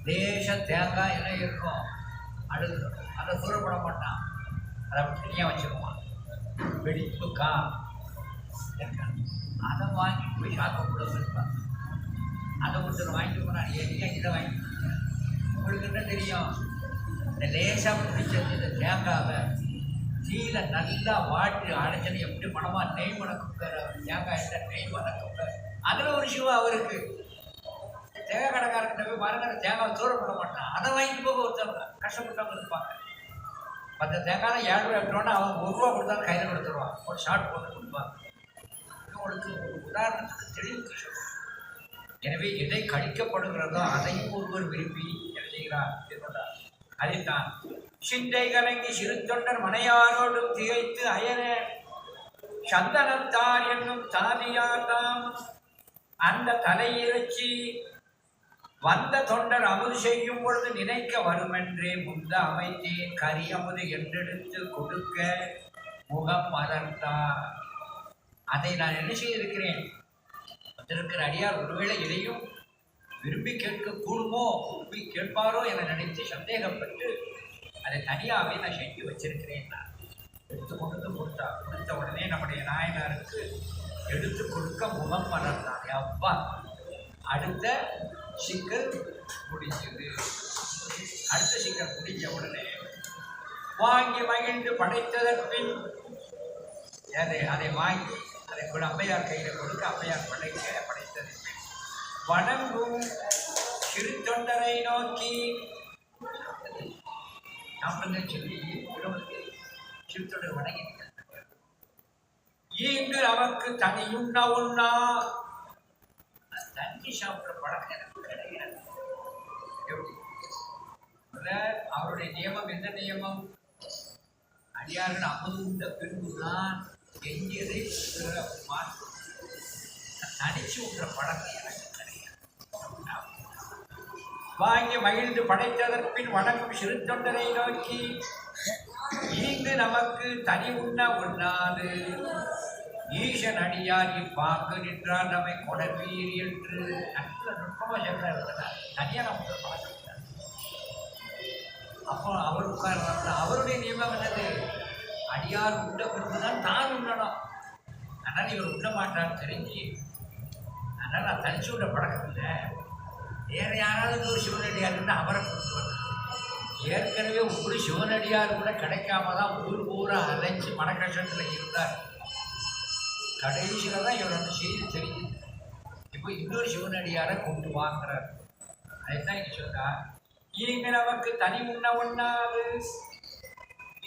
லேச தேங்காய் என்ன இருக்கும் அழுது அதை தூரப்பட மாட்டான். அதை தனியாக வச்சுருவான். வெடிப்பு அதை வாங்கிட்டு போய் சாப்பிட இருப்பான். அதை ஒருத்தர் வாங்கிட்டு போனார். ஏன் இதை வாங்கிட்டு உங்களுக்கு என்ன தெரியும்? இந்த லேசாக பிடிச்சது இந்த தேங்காவை கீழே நல்லா வாட்டி அடைச்சது எப்படி மனமாக நெய் மணக்கும் தேங்காய் இல்லை நெய் மணக்கும். அதில் ஒரு சிவா அவருக்கு தேங்காய் கடைக்காரர்கிட்ட போய் பாருங்க தேங்காய் தூரப்பட மாட்டான். அதை வாங்கிட்டு போக ஒருத்தவங்க கஷ்டப்பட்டவங்க இருப்பாங்க. 10 தேங்காய் 7 ரூபா விட்டோன்னா அவங்க 1 ரூபா கொடுத்தாலும் கையில் கொடுத்துருவான். ஒரு ஷார்ட் போட்டு கொடுப்பாங்க. உங்களுக்கு உதாரணத்துக்கு தெளிவுக்கு சொல்லுவோம். எனவே எதை கழிக்கப்படுகிறதோ அதையும் ஒருவர் விரும்பி என்ன செய்கிறார்? அதைத்தான் சிந்தை கலங்கி சிறு தொண்டர் மனையாரோடும் திகைத்து அயர சந்தனத்தார் என்னும் தாதியார்தாம் அந்த தலையிறச்சி வந்த தொண்டர் அமுது செய்யும் பொழுது நினைக்க வருமென்றே முந்த அமைத்தேன் கரியமுது என்றெடுத்து கொடுக்க முகம் மலர்ந்தார். அதை நான் என்ன செய்திருக்கிறேன்? வந்திருக்கிற அடியார் ஒருவேளை இதையும் விரும்பி கேட்கக்கூடுமோ, விரும்பி கேட்பாரோ என நினைத்து சந்தேகப்பட்டு அதை தனியாகவே நான் செஞ்சு வச்சிருக்கிறேன். நான் எடுத்து கொண்டு கொடுத்த உடனே நம்முடைய நாயனாருக்கு எடுத்து கொடுக்க முகம் மலர்ந்தார். அப்பா அடுத்த சிக்கல் முடிஞ்சது. அடுத்த சிங்கர் முடிஞ்ச உடனே வாங்கி மகிழ்ந்து படைத்ததற்பின் அதை வாங்கி அதை கூட அம்மையார் கையில் கொடுக்க அம்மையார் படைத்ததற்பின் வணங்கும் சிறு தொண்டரை நோக்கி சொல்லி சிறு தொண்டர் வணங்கி இங்கு நமக்கு தனியுண்ணா ஒண்ணா. தண்ணி சாப்பிட்ற பழக்கம் எனக்கு கிடையாது. அவருடைய நியமம் என்ன நியமம்? அடியார்கள் அமுதுண்ட பின்புதான் எங்கியதை மாற்றும். தனிச்சு உண்ற பழக்கம் எனக்கு கிடையாது. வாங்கி மகிழ்ந்து படைத்ததற்பின் வணங்கும் சிறு தொண்டரை நோக்கி இங்கு நமக்கு தனி உண்ண ஒண்ணாது ஈசன் அடியார் இப்பாங்கு நின்றால் நம்மை கொடவீர் என்று நல்ல நுட்பமாக சொல்றார். தனியாக நம்ம பழக்கம். அப்போ அவர் உட்கார்றாங்க. அவருடைய நியமம் என்னது? அடியார் உண்ட பிறகுதான் நான் உண்ணணும். அதனால் இவர் உண்ண மாட்டான்னு தெரிஞ்சு அதனால் நான் தனிச்சு விட பழக்கம் இல்லை. வேறு யாராவது ஒரு சிவனடியார் இருந்தால் அவரை கொண்டு வந்தார். ஏற்கனவே ஒரு சிவனடியார் கூட கிடைக்காம தான் ஊர் ஊராக அலைஞ்சு மனக்கஷ்டத்தில் இருந்தார். கடைசியில் தான் இவர் அந்த செய்தி தெரியுது. இப்போ இன்னொரு சிவனடியாரை கொண்டு வாங்குறார். அதுதான் இங்கே சொல்றார். இங்க நமக்கு தனி உண்ண ஒண்ணாது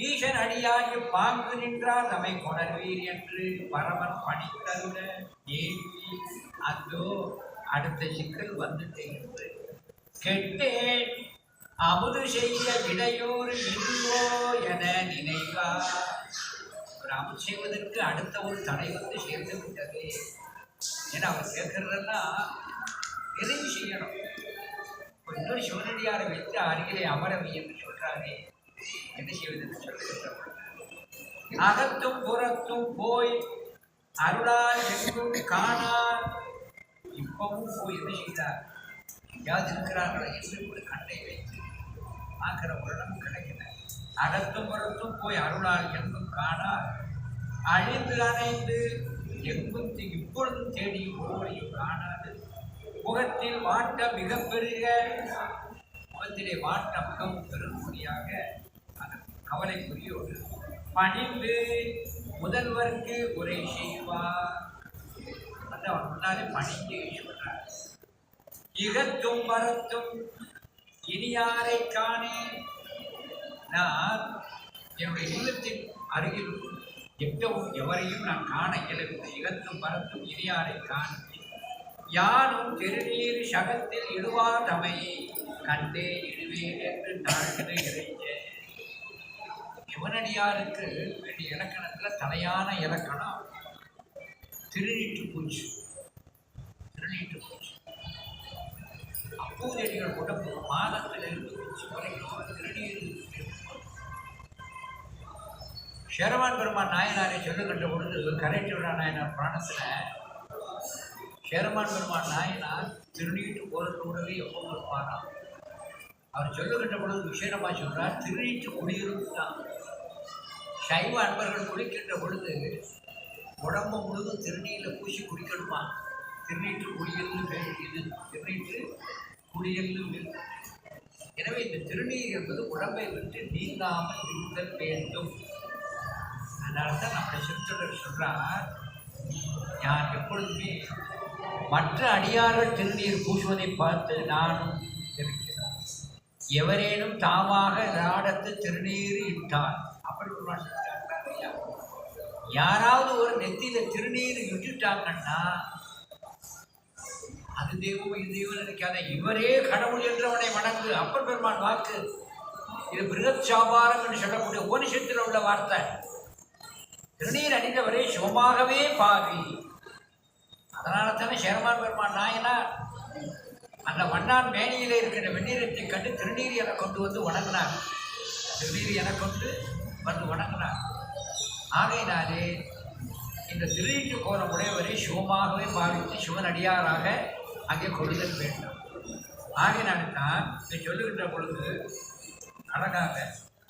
ஈசன் அடியாகி பாங்கு நின்றால் நம்மை கொணர்வீர் என்று பரமன் பணித்தருட ஏற்றி அதோ அடுத்த சிக்கல் வந்துட்டேன் என்று கெட்டேன் அமுது செய்ய விடையோறு இல்லோ என நினைவா. ஒரு அமுது செய்வதற்கு அடுத்த ஒரு தடை வந்து சேர்ந்து விட்டது. ஏன்னா அவர் கேட்கறதெல்லாம் நிறைவு செய்யணும். இன்னொரு சிவனடியாரை வைத்து அருகிலே அமரவி என்று சொல்றாரே, என்ன செய்வதென்று சொல்லுகின்ற அகத்தும் புறத்தும் போய் அருளால் எங்கும் காணார். இப்பவும் போய் என்ன செய்தார்? எங்கேயாவது இருக்கிறார்களா என்று ஒரு கண்ணை வைத்து பார்க்கிற ஒரு இடம் கிடைக்கல. அகத்தும் புறத்தும் போய் அருளால் எங்கும் காணார் அழிந்து அணைந்து எங்கும் இப்பொழுதும் தேடி ஓடியும் காணாது முகத்தில் வாட்டம் மிக பெருக. முகத்திலே வாட்டம் மிகவும் பெரும்படியாக அந்த கவலைக்குரியோடு பணிந்து முதல்வருக்கு உரை செய்வார். வந்து அவர் முன்னாலே பணிந்து சொல்றார். இகத்தும் வரத்தும் இனியாரை காணேன். நான் என்னுடைய இல்லத்தின் அருகில் எட்டவும் எவரையும் நான் காண இயலவில்லை. இகத்தும் வரத்தும் இனியாரை காணேன். யானும் திருநீர் சகத்தில் இடுவார் தமையை கண்டே இடுவேன் என்று தாழ்ந்து இறைஞ்ச. சிவனடியாருக்கு வேண்டிய இலக்கணத்தில் தலையான இலக்கணம் திருநீட்டு பூச்சி. திருநீட்டு பூச்சி அப்பூதடிகள் உடம்பு மாதத்திலிருந்து பூச்சி வரைக்கும் திருநீர். சேரமான் பெருமான் நாயனாரை சொல்லுகின்ற பொழுது கரைட்டுடா நாயனார் புராணத்தில் சேரமான் பெருமான் நாயனார் திருநீட்டு போகிறதோடவே எப்பவும் இருப்பாராம். அவர் சொல்லுகின்ற பொழுது விசேஷமாக சொல்கிறார். திருநீட்டு குடியிருந்து தான் சைவ அன்பர்கள் குளிக்கின்ற பொழுது உடம்பு முழுவதும் திருநீரில் பூசி குடிக்கணுமா. திருநீட்டு குடியல்னு இது திருநீட்டு குடியல்னு. எனவே இந்த திருநீர் என்பது உடம்பை விட்டு நீங்காமல் இருத்தல் வேண்டும். அதனால தான் நம்முடைய சிறுத்தொடர் சொல்கிறார். நான் எப்பொழுதுமே மற்ற அடியார்கள் திருநீர் பூசுவதை பார்த்து நானும் இருக்கிறேன். எவரேனும் தாமாக ராடத்து திருநீர் இட்டார். அப்படி ஒரு யாராவது ஒரு நெத்தியில திருநீர் இட்டுட்டாங்கன்னா அது தெய்வம் இது தெய்வம் நினைக்காத, இவரே கடவுள் என்றவனை வணங்கு. அப்பர் பெருமான் வாக்கு இது பிருகத் சாபாரம் என்று சொல்லக்கூடிய உபனிஷத்தில் உள்ள வார்த்தை. திருநீர் அணிந்தவரே சிவமாகவே பாவி. அதனால தானே சேரமான் பெருமான் நாயனார் அந்த மன்னான் மேனியிலே இருக்கிற வெந்நீரத்தை கண்டு திருநீர் என கொண்டு வந்து வணங்கினார். திருநீர் என கொண்டு வந்து வணங்கினார். ஆகையினாலே இந்த திருநீட்டு கோலம் உடையவரை சிவமாகவே பாவித்து சிவனடியாராக அங்கே கொள்ளுதல் வேண்டும். ஆகையினாலே தான் இதை சொல்லுகின்ற பொழுது அழகாக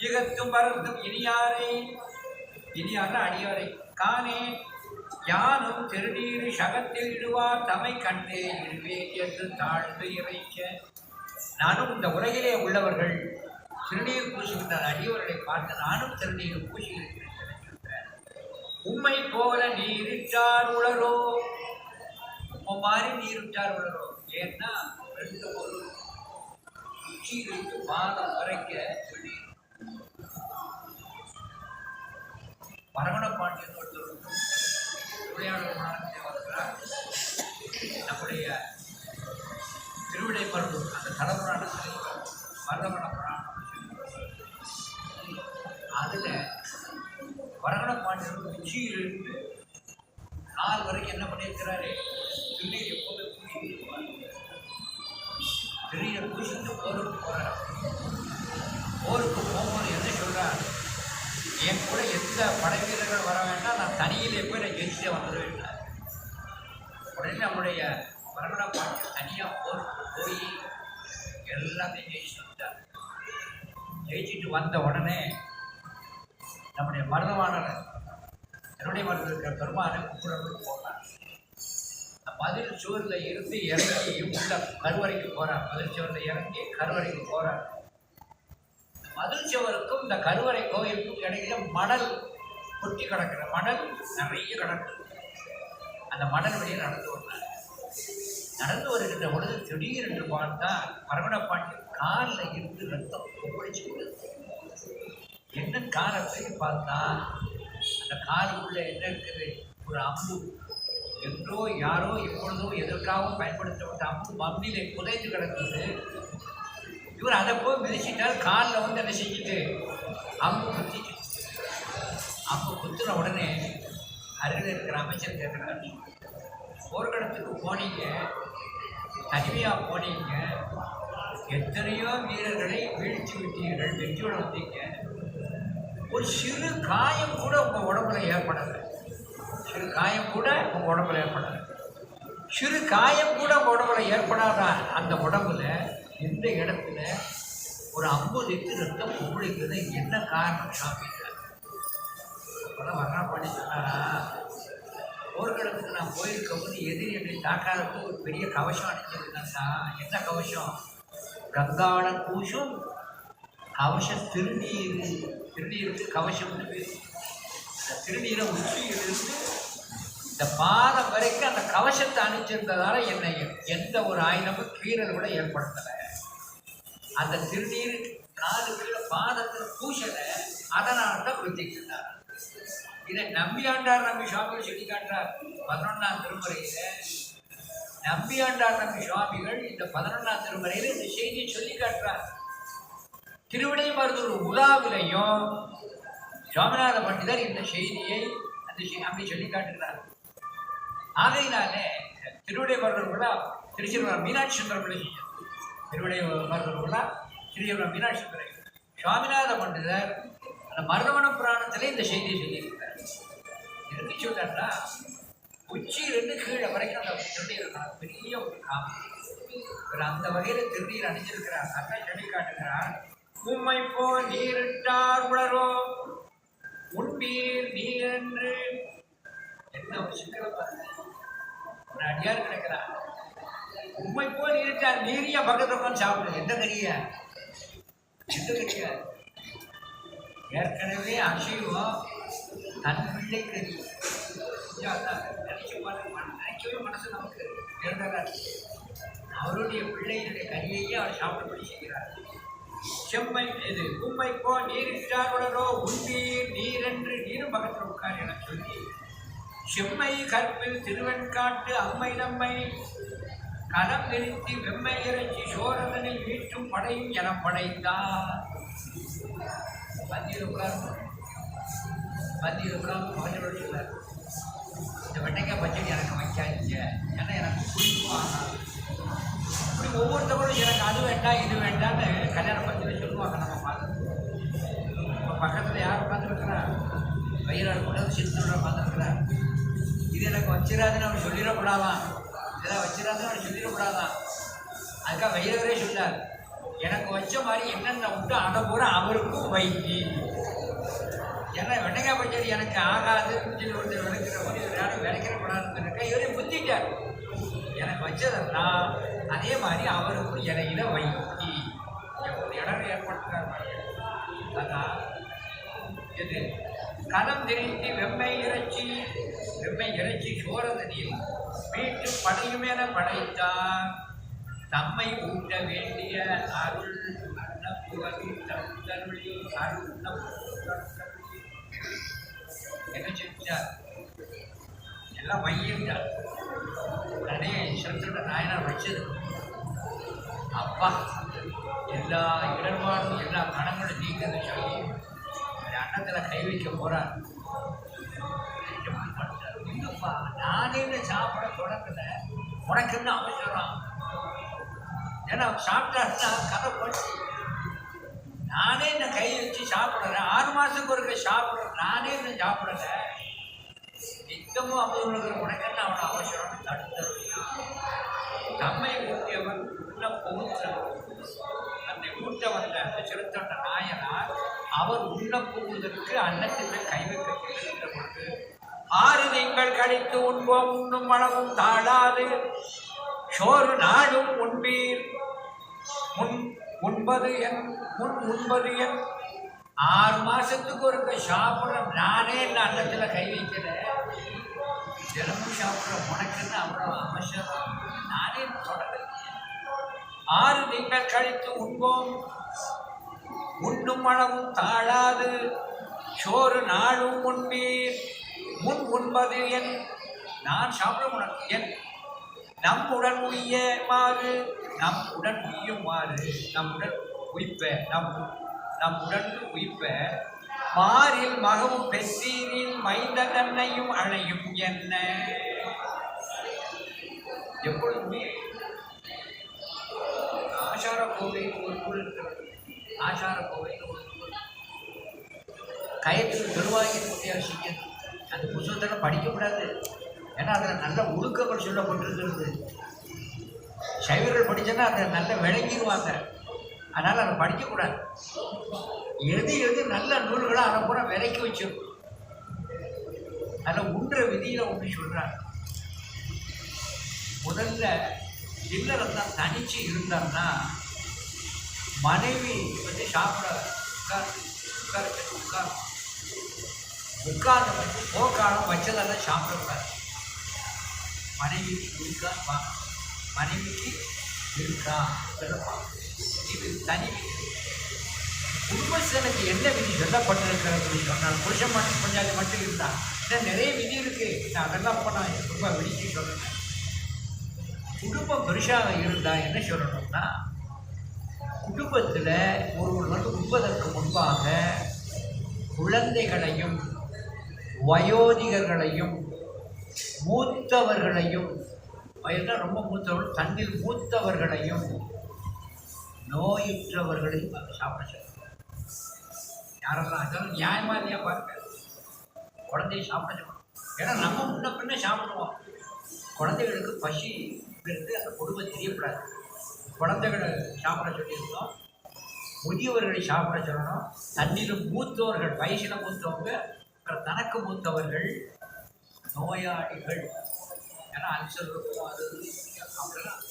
இகத்தும் பரத்தும் இனியாரை இனியார அடியாரை காணே யானும் திருநீர் சகத்தில் இடுவார் தமை கண்டே இடுவேன் என்று தாழ்ந்து இறைக்க நானும் இந்த உலகிலே உள்ளவர்கள் திருநீர் பூசுகின்ற அடியவர்களை பார்த்து நானும் திருநீர் பூசுகிறேன். உம்மை போல நீரிட்டார் உளரோ, உம்மை மாதிரி நீரிட்டார் உளரோ. ஏன்னா ரெண்டு ஒரு உச்சி வைத்து பாதம் வரைக்க சொல்லி பரவண பாண்டியன் ஒருத்தர் விளையாடல் வருகிறார். நம்முடைய திருவிடை மருத்துவம் அந்த தலபுராணத்தில் மரதவண புராணம் அதில் வரகண பாண்டியன் உச்சியிலிருந்து நாள் வரைக்கும் என்ன பண்ணியிருக்கிறாரு, திருநீர் எப்போது பூசிப்பார். திருநீரை பூசிட்டு போருக்கு போகிறார். போருக்கு போகும்போது என்ன சொல்கிறார், என் கூட எந்த படை வீரர்கள் வர வேண்டாம், நான் தனியிலே போய் நான் ஜெயிச்சுட்டே வந்துடுவேன். உடனே நம்முடைய வரகண பாண்டியன் தனியாக போருக்கு போய் எல்லாத்தையும் ஜெயிச்சுட்டு வந்தார். ஜெயிச்சுட்டு வந்த உடனே நம்முடைய மருதவாணர் என்னுடைய மருத்துவ இருக்கிற பெருமானை கும்பிடணும்னு போனார். மதில் சுவரில் இருந்து இறங்கி உள்ள கருவறைக்கு போகிறார். மதில் சுவரில் இறங்கி கருவறைக்கு போகிறார். மதில் சுவருக்கும் இந்த கருவறை கோயிலுக்கும் இடையில மணல் கொட்டி கிடக்கிற மணல் நிறைய கிடக்கு. அந்த மணல் வழியை நடந்து வந்தார். நடந்து வருகின்ற பொழுது திடீரென்று பார்த்தா பரவண பாண்டியன் காலில் இருந்து ரத்தம் ஒப்படைச்சு கொடுத்து என்ன காலத்தை பார்த்தா அந்த காலுக்குள்ள என்ன இருக்குது, ஒரு அம்பு என்றோ யாரோ எப்பொழுதோ எதற்காகவும் பயன்படுத்தப்பட்ட அம்பு மண்ணிலே புதைத்து கிடக்குது. இவர் அதை போய் மிதிச்சிட்டால் காலில் வந்து என்ன செஞ்சுட்டு அம்பு குத்திச்சு. அம்பு குத்துன உடனே அருகில் இருக்கிற அமைச்சர் கேட்குறாரு, போர்க்களத்துக்கு போனீங்க, தனிமையாக போனீங்க, எத்தனையோ வீரர்களை வீழ்ச்சி விட்டீர்கள், வெற்றியோட வந்தீங்க, ஒரு சிறு காயம் கூட உங்கள் உடம்புல ஏற்படலை. சிறு காயம் கூட உங்கள் உடம்புல ஏற்படலை. சிறு காயம் கூட உங்கள் உடம்புல ஏற்படாத அந்த உடம்புல எந்த இடத்துல ஒரு 50 ரத்தம் உங்களுக்குது, என்ன காரணம் சாமி? அப்போதான் வரா பண்ணி சொன்னாரா, போர்க்களத்துக்கு நான் போயிருக்கும் போது எதிரி எப்படி தாக்காதப்போ ஒரு பெரிய கவசம் அணிஞ்சிருந்தாக்கா. என்ன கவசம்? கங்காள பூசும் கவச திருநீருக்கு கவசம்னு பேர். இந்த திருநீரை உச்சியிலிருந்து இந்த பாதம் வரைக்கும் அந்த கவசத்தை அணிச்சிருந்ததால என்னை எந்த ஒரு ஆயுதமும் கீறல் கூட ஏற்படுத்தலை. அந்த திருநீர் காலு கீழே பாதத்தில் பூசலை, அதனால தான் குத்திக்கிட்டார். இதை நம்பியாண்டார் நம்பி சுவாமிகள் சொல்லி காட்டுறார் 11ஆம் திருமுறையில். நம்பியாண்டார் நம்பி சுவாமிகள் இந்த 11ஆம் திருமுறையில் இந்த செய்தியை சொல்லி காட்டுறார். திருவிடை மருதூர் உலாவிலையும் சுவாமிநாத பண்டிதர் இந்த செய்தியை அப்படி சொல்லி காட்டுகிறார். ஆகையினாலே திருவிடை மருதூர் விழா திருச்சிறுவரம் மீனாட்சி சுந்தரம் பிள்ளை செய்யும். திருவிடை மருதூர் விழா திருச்சிறுவரம் மீனாட்சி சுந்தரம். சுவாமிநாத பண்டிதர் அந்த மருதவன புராணத்திலே இந்த செய்தியை சொல்லியிருக்கிறார். இருக்கு சொல்றாருன்னா, உச்சியிலிருந்து கீழே வரைக்கும் அந்த திருநீர் இருக்கணும், பெரிய ஒரு காமம். இவர் அந்த வகையில் திருநீர் அணிஞ்சிருக்கிறார். அதான் சொல்லி காட்டுகிறார், உம்மை போல் நீரிட்டார் உளரோ, உண்பீர் நீர் என்று. என்ன ஒரு சிக்கலை பாருங்க, ஒரு அடியார் கிடைக்கிறார். உண்மை போல் நீரிட்டார், நீரிய பக்கத்தில் உட்காந்து சாப்பிடுங்க. எந்த கறிய எந்த கறியா? ஏற்கனவே அசைவம் தன் பிள்ளை கறி நினைக்கவே மனசு நமக்கு இறந்ததார். அவருடைய பிள்ளையினுடைய கறியையே அவர் சாப்பிடப்படி செய்கிறார். செம்மை இது உண்மை போ நீரிட்டார் உளரோ, உண்பீர் நீரென்று நீரும் பக்கத்தில் உட்கார் என சொல்லி, செம்மை கற்பில் திருவெண்காட்டு அம்மை நம்மை களம் நிறுத்தி வெம்மை இறைச்சி சோரதனில் வீட்டும் படையும் என படைத்தார். மத்தியில் உட்கார்ந்து மகனோடு சொன்னார், இந்த வெண்டைக்காய் பச்சடி எனக்கு வைக்காதீங்க, ஏன்னா எனக்கு பிடிக்கும். இப்படி ஒவ்வொருத்தவங்களும் எனக்கு அது வேண்டாம் இது வேண்டான்னு கல்யாண பத்தியில் சொல்லுவாங்க. நம்ம பார்த்து பக்கத்தில் யார் உட்காந்துருக்கிறா, வயிறாடு கூட சித்தனோட பார்த்துருக்கிறார். இது எனக்கு வச்சிடாதுன்னு அவர் சொல்லிடக்கூடாதான், இதெல்லாம் வச்சிடாதுன்னு அவர் சொல்லிடக்கூடாதான். அதுக்காக வைரவரே சொன்னார், எனக்கு வச்ச மாதிரி என்னென்ன உண்டு அதை பூரா அவருக்கும் வைக்கி. ஏன்னா வெண்டைக்காய் பச்சடி எனக்கு ஆகாது சொல்லி ஒருத்தர் விளைக்கிற மாதிரி யாரும் விளைக்கிறப்படாதுன்னு இருக்கா. இவரே புத்திட்டார், எனக்கு வச்சதெல்லாம் அதே மாதிரி அவருக்கும் இலையில வைக்கி. இடர் ஏற்படுத்துகிறார்கள். ஆனால் இது கலம் திரித்து வெம்மை இறைச்சி சோரதனில் வீட்டு படையுமென படைத்தார். தம்மை ஊட்ட வேண்டிய அருள் என்ன செஞ்சார்? எல்லாம் மையிட்டார். உடனே சரத்தோட நாயனார் வச்சது, அப்பா எல்லா இடர்பாடும் எல்லா கணங்களும் நீங்கிறது சொல்லி அன்னத்தில் கை வைக்க போறார். இல்லப்பா, நானே சாப்பிட தொடங்கல, உனக்குன்னு அவசரம். ஏன்னா சாப்பிட்டாருன்னா கதை போச்சு. நானே இந்த கை வச்சு சாப்பிட்றேன், 6 மாதத்துக்கு ஒரு சாப்பிட்றேன், நானே இந்த சாப்பிடல, நித்தமும் அமுதனுக்கு உனக்குன்னு அவனை அவசரம் தடுத்தருளியா. தம்மை ஊட்டியவன் உள்ள புகுத்தவர், தன்னை ஊட்ட வந்த அந்த சிறுத்தொண்ட நாயனார் அவர் உள்ள புகுவதற்கு அன்னத்திற்கு கை வைக்கின்ற பொழுது, 6 நீங்கள் கழித்து உண்போம், உண்ணும் அளவும் தாழாது, சோறு நாடும் உண்பீர், முன் உண்பது என் 6 மாசத்துக்கு ஒரு சாப்பிட்ற நானே இந்த அன்னத்தில் கை வைக்கிறேன், தினமும் சாப்பிட்ற உனக்குன்னு அவ்வளோ அவசரம், நானே தொடர்ந்து. 6 நீங்கள் கழித்து உண்போம், உண்ணும் அளவும் தாழாது, சோறு நாளும் உண்பீர், முன் உண்பது என், நான் சாப்பிட உனக்கு என், நம்முடன் உய்யுமாறு, நம்முடன் உய்ப்ப மாறில் மகவும் பெற்றீரில் மைந்த தன்னையும் அழையும் என்ன. எப்பொழுதுமே ஆசார கோவைக்கு ஒரு நூல் இருக்கிறது. ஆசார கோவைக்கு ஒரு நூல், கயத்தில் பெருவாயின் முறையாக செய்யணும். அந்த புத்தகத்தில் படிக்கக்கூடாது, ஏன்னா அதில் நல்ல ஒழுக்கங்கள் சொல்லப்பட்டிருக்கிறது. சைவர்கள் படித்தோன்னா அதை நல்லா விளங்கிடுவாங்க, அதனால் அதை படிக்கக்கூடாது. எது நல்ல நூல்களாக அதை பூரா விலைக்கு வச்சிருக்கும். அதில் உண்ற விதியில் ஒன்று சொல்கிறாங்க. முதல்ல இல்லறம் தான் தனிச்சு இருந்தான்னா மனைவி வந்து சாப்பிட உட்கார்ந்து வந்து போக்காலம் வச்சதெல்லாம் சாப்பிடக்கூடாது. மனைவிக்கு இருக்கா, மனைவிக்கு இருக்கா, இது தனி விதி. குடும்பஸ்தனுக்கு என்ன விதி சொல்லப்பட்டிருக்கிறது சொன்னால், புருஷன் மட்டும் பஞ்சாதி மட்டும் இருந்தா இன்னும் நிறைய விதி இருக்கு. நான் அதெல்லாம் இப்போ நான் ரொம்ப விழிச்சு சொல்கிறேன். குடும்பம் பெருசாக இருந்தால் என்ன சொல்லணும்னா, குடும்பத்தில் ஒருவர் வந்து உண்பதற்கு முன்பாக குழந்தைகளையும் வயோதிகர்களையும் மூத்தவர்களையும், வயதில் ரொம்ப மூத்தவர்கள், தன்னில் மூத்தவர்களையும் நோயுற்றவர்களையும் சாப்பிட சொல்லுங்கள். யாரெல்லாம் அதெல்லாம் நியாயமாதிரியாக பாருங்க, குழந்தைய சாப்பிட சொல்லணும். ஏன்னா நம்ம முன்ன பின்ன சாப்பிடுவோம். குழந்தைகளுக்கு பசி இருந்து அந்த கொடுமை தெரியக்கூடாது. குழந்தைகளை சாப்பிட சொல்லியிருந்தோம், முதியவர்களை சாப்பிட சொல்லணும். தன்னிலும் மூத்தவர்கள், வயசில் மூத்தவங்க, தனக்கு மூத்தவர்கள், நோயாளிகள், ஏன்னா அல்சர் இருக்கும், அது அப்படிலாம்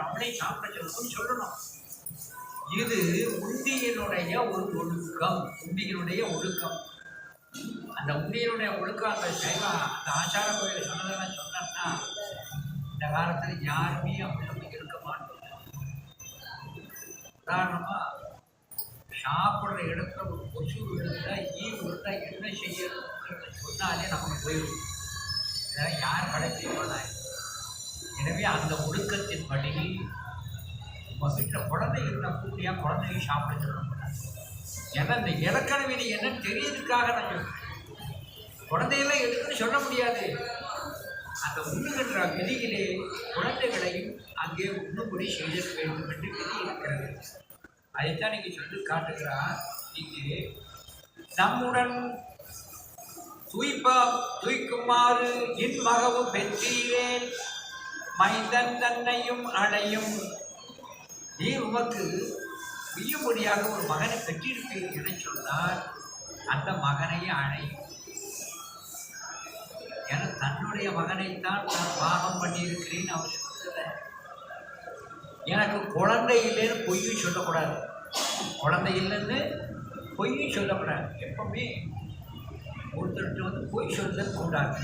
அவங்களே சாப்பிட சொல்லணும்னு சொல்லணும். இது உண்டியினுடைய ஒரு ஒழுக்கம், உண்டியினுடைய ஒழுக்கம். அந்த உண்டியினுடைய ஒழுக்கம் அந்த சைவ அந்த ஆச்சார கோயிலை சொன்னதெல்லாம் சொன்னோம்னா இந்த காலத்தில் யாருமே அப்படி நம்ம இருக்க மாட்டோம். உதாரணமாக சாப்பிட்ற இடத்துல ஒரு கொசு விழுந்தா, ஈ விழுந்தா என்ன செய்யணுங்கிறத சொன்னாலே நமக்கு போயிடும். இதெல்லாம் யார் கடைப்பிடிப்பானா? எனவே அந்த ஒழுக்கத்தின்படி உங்கள் வீட்டில் குழந்தை இருந்தால் கூட்டியாக குழந்தையும் சாப்பிட சொல்லணும். ஏன்னா இந்த இலக்கண விதி என்னன்னு தெரியறதுக்காக நான் சொல்கிறேன். குழந்தையெல்லாம் எதுக்குன்னு சொல்ல முடியாது. அந்த உண்ணுகின்ற விதியிலே குழந்தைகளையும் அங்கே உண்ணுபடி செய்ய வேண்டும் என்று விதி இருக்கிறது. அதைத்தான் நீங்கள் சொல்லி காட்டுகிறார். இங்கே நம்முடன் தூய்க்குமாறு என் மகவும் பெற்றீரேன், மைந்தன் தன்னையும் அடையும். நீ உமக்கு உய்யும்படியாக ஒரு மகனை பெற்றிருப்பீர் என சொன்னார். அந்த மகனையே அடையும். ஏன்னா தன்னுடைய மகனைத்தான் நான் பாகம் பண்ணியிருக்கிறேன்னு அவர் சொல்லல. எனக்கு குழந்தை இல்லைன்னு பொய்யும் சொல்லக்கூடாது. குழந்தை இல்லைன்னு பொய்யும் சொல்லக்கூடாது. எப்பவுமே ஒருத்தர்கிட்ட வந்து பொய் சொல்லுதல் கூடாது.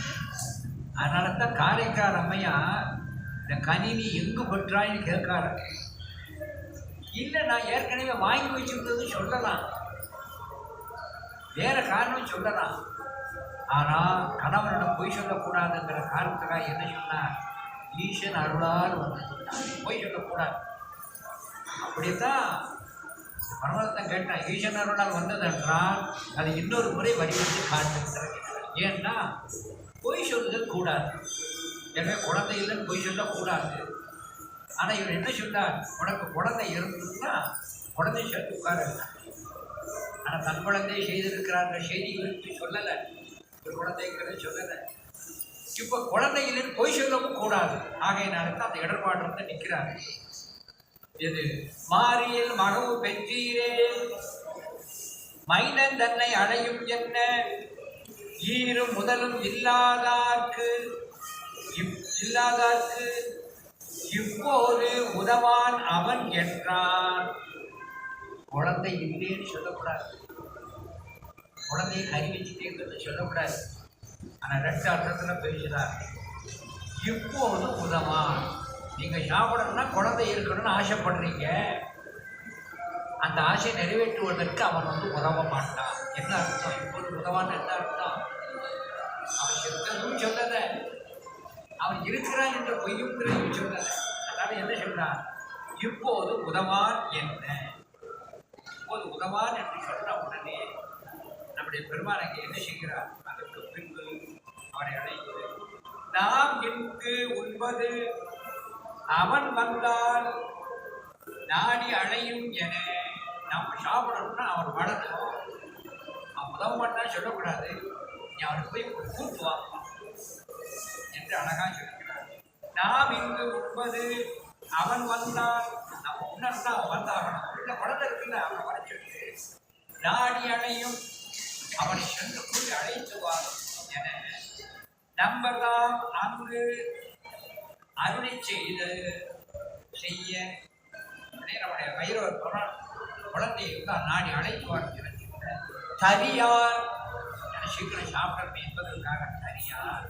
அதனால தான் காரைக்கால் அம்மையா இந்த கணினி எங்கு பெற்றாயின்னு கேட்காரு. இல்லை நான் ஏற்கனவே வாங்கி வச்சுருந்தது சொல்லலாம், வேற காரணம் சொல்லலாம். ஆனால் கணவனிடம் பொய் சொல்லக்கூடாதுங்கிற காரணத்துக்காக என்ன சொன்னார்? ஈசன் அருளால் வந்து பொய் சொல்லக்கூடாது. அப்படித்தான் பரமதத்தன் கேட்டான், ஈசன் அருளால் வந்ததென்றால் அதை இன்னொரு முறை வடிவமைத்து காட்டுகிறார். ஏன்னா பொய் சொல்லுதல் கூடாது. எனவே குழந்தை இல்லைன்னு பொய் சொல்லக்கூடாது. ஆனால் இவர் என்ன சொன்னார்? உனக்கு குழந்தை இருந்ததுன்னா குழந்தை சேர்த்து உட்கார. ஆனால் தன் குழந்தையை செய்திருக்கிறான்ற செய்தி இவருக்கு சொல்லலை, ஒரு குழந்தைங்கிறத சொல்லலை. இப்போ குழந்தை இல்லைன்னு பொய் சொல்லவும் கூடாது. ஆகையினால தான் அந்த இடர்பாடு வந்து நிற்கிறார். இது மாறியில் மகவு பெற்றீரே மைனன் தன்னை அடையும் என்ன ஈரும் முதலும் இல்லாதார்க்கு இப்போது உதவான் அவன் என்றான். குழந்தை இல்லைன்னு சொல்லக்கூடாது, குழந்தையை அறிவிச்சுட்டேங்கிறது சொல்லக்கூடாது. ஆனால் 2 அர்த்தத்தில் பேசுகிறார். இப்போது உதவான், நீங்கள் சாப்பிடணும்னா குழந்தை இருக்கணும்னு ஆசைப்படுறீங்க, அந்த ஆசை நிறைவேற்றுவதற்கு அவன் வந்து உதவ மாட்டான். என்ன அர்த்தம்? இப்போது உதவான்னு என்ன அர்த்தம்? அவன் செத்ததும் சொல்லலை, அவன் இருக்கிறான் என்ற பொய்யும் சொல்லலை. அதனால என்ன சொல்றான்? இப்போது உதவான் என்ன, இப்போது உதவான் என்று சொன்ன உடனே நம்முடைய பெருமான் அங்கே என்ன செய்கிறார்? அதற்கு பின்பு அவனை அழைத்து நாம் எங்கு உண்பது அவன் வந்தால் நாடி அழையும் என. நாம் சாப்பிடணும்னா அவன் வளர்ந்தோம், அவன் உதவ மாட்டான்னு சொல்லக்கூடாது, நீ அவனுக்கு போய் கூட்டு வாங்கலாம் என்று அழகாக சொல்கிறார். நாம் இங்கு உண்பது அவன் வந்தால், நம்ம உணர்ந்தா அவன் வந்தாகணும். இல்லை குழந்தை இருக்குல்ல, அவனை வர சொல்லி நாடி அணையும், அவனை சென்று போய் அழைத்து வாரும் என நம்பலாம் அங்கு அருளை செய்ய நம்முடைய வைரவர் குழந்தையை நாடி அழைத்து வாருங்கள். தரியார் சீக்கிரம் சாப்பிடணும் என்பதற்காக தரியார்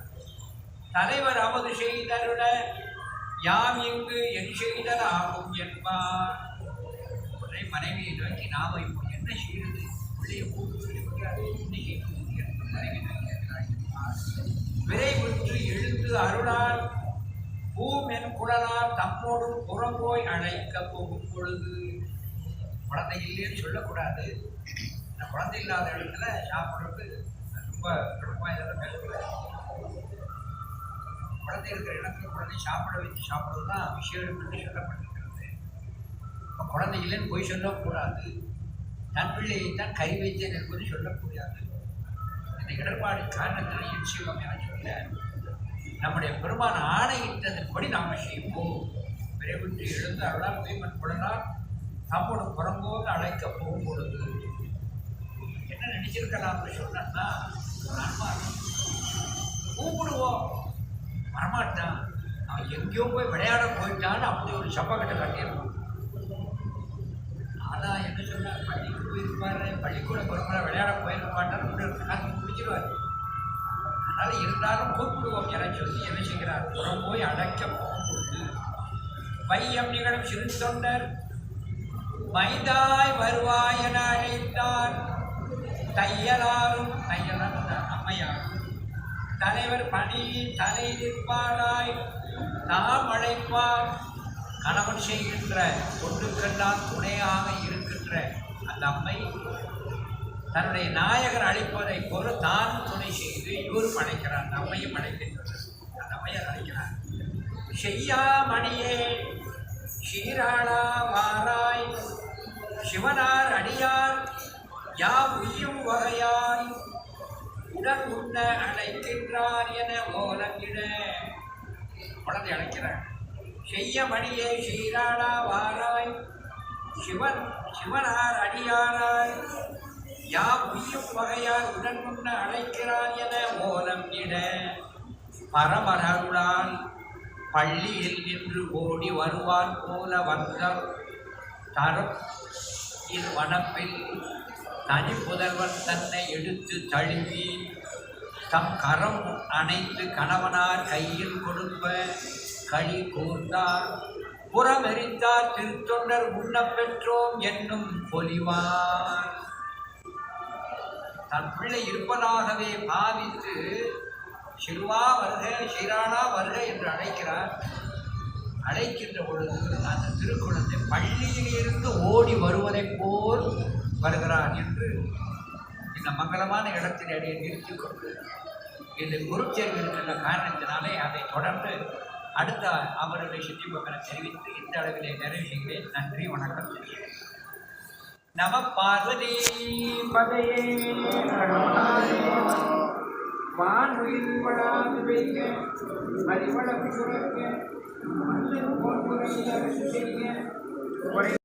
தலைவர் அவது செய்தருட யாம் இங்கு என் செய்தல் ஆகும் என்பார். உடனே மனைவியை நோக்கி நாம இப்போ என்ன செய்வது? பிள்ளையை கூட்டு சொல்லி முடியாது, என்ன செய்வது என்று மனைவி நோக்கி விரைவுற்று எழுந்து அருளால் பூமென் குழலால் தம்மோடும் புறம்போய் அழைக்க போகும் பொழுது. குழந்தை இல்லைன்னு சொல்லக்கூடாது. இந்த குழந்தை இல்லாத இடத்துல சாப்பிட்றது ரொம்ப ரொம்ப இதெல்லாம் பேசக்கூடாது. குழந்தை இருக்கிற இடத்துல குழந்தை சாப்பிட வச்சு சாப்பிட்றது தான் விஷயம் என்று சொல்லப்பட்டிருக்கிறது. இப்போ குழந்தை இல்லைன்னு போய் சொல்லக்கூடாது, தன் பிள்ளையை தான் கை வைத்தேன் என்பது சொல்லக்கூடாது. இந்த இடர்பாடு காரணத்தில் என் சிவம் என சொல்ல நம்முடைய பெருமான ஆணையிட்டதன்படி நாம் செய்வோம். விரைவிட்டு எழுந்து அருளால் பேமன் குழலால் தம்மோடு புறம்போது அழைக்க போகும் பொழுது என்ன நினைச்சிருக்கலாம்னு சொன்னா, ஆன்மா கூப்பிடுவோம் வரமாட்டான், அவன் எங்கேயோ போய் விளையாட போயிட்டான்னு அப்படி ஒரு சப்பக்கட்டை கட்டியிருப்பான். ஆனால் என்ன சொன்னார்? பள்ளிக்கு போயிருப்பாரு, பள்ளிக்கூட பொறுப்பாக விளையாட போயிருக்க மாட்டான்னு காசு பிடிச்சிருவார். அதனால் இருந்தாலும் கூப்பிடுவோம் என சொல்லி என்ன செய்கிறார்? புறம் போய் அழைக்க போகும்போது வையம் நிகழும் சிறு தொண்டர் மைதாய் வருவாய் என அழைத்தார். தையலாரும் அம்மையாரும் தலைவர் பணி தலை நிற்பாராய் நாம் அழைப்பார். கணவன் செய்கின்ற தொண்டுக்கெல்லாம் துணையாக இருக்கின்ற அந்த அம்மை தன்னுடைய நாயகர் அழைப்பதை போல தான் துணை செய்து இவரும் அழைக்கிறார், அந்த அம்மையும் அழைக்கின்றது. அந்த அம்மையார் அழைக்கிறார். செய்யா மணியே சீராளா வாராய் சிவனார் அடியார் யா உய்யும் வகையாய் உடன் உண்ண அழைக்கின்றார் என ஓலங்கிட. குழந்தை அழைக்கிறார். செய்ய மணியே சீராளா வாராய் சிவனார் அடியாராய் யா உய்யும் வகையால் உடன் உண்ண அழைக்கிறார் என ஓலம் இட. பரமரருளால் பள்ளியில் நின்று ஓடி வருவான் போல வந்த இவ்வனப்பில் தனி புதல்வன் தன்னை எடுத்து தழுவி தம் கரம் அணைத்து கணவனார் கையில் கொடுப்ப களி கூர்ந்தார் புறமெறிந்தார் திருத்தொண்டர் உண்ணப் பெற்றோம் என்னும் பொலிவார். தன் பிள்ளை இருப்பதாகவே பாவித்து சிறுவா வருக சீரானா வருக என்று அழைக்கிறார். அழைக்கின்ற பொழுது அந்த திருக்குழந்தை பள்ளியிலிருந்து ஓடி வருவதைப் போல் வருகிறார் என்று இந்த மங்களமான இடத்தில் அடைய நிறுத்திக் கொண்டு இந்த குருச்சேர்வு இருக்கின்ற காரணத்தினாலே அதை தொடர்ந்து அடுத்த அவருடைய சித்திபகனை தெரிவித்து இந்த அளவிலே நிறைவு செய்கிறேன். நன்றி, வணக்கம். நம பார்வதி பதையே வானுயிர் வளாது வைக்க அறிவளம் சுரக்க மந்திரம் போன்ற செய்ய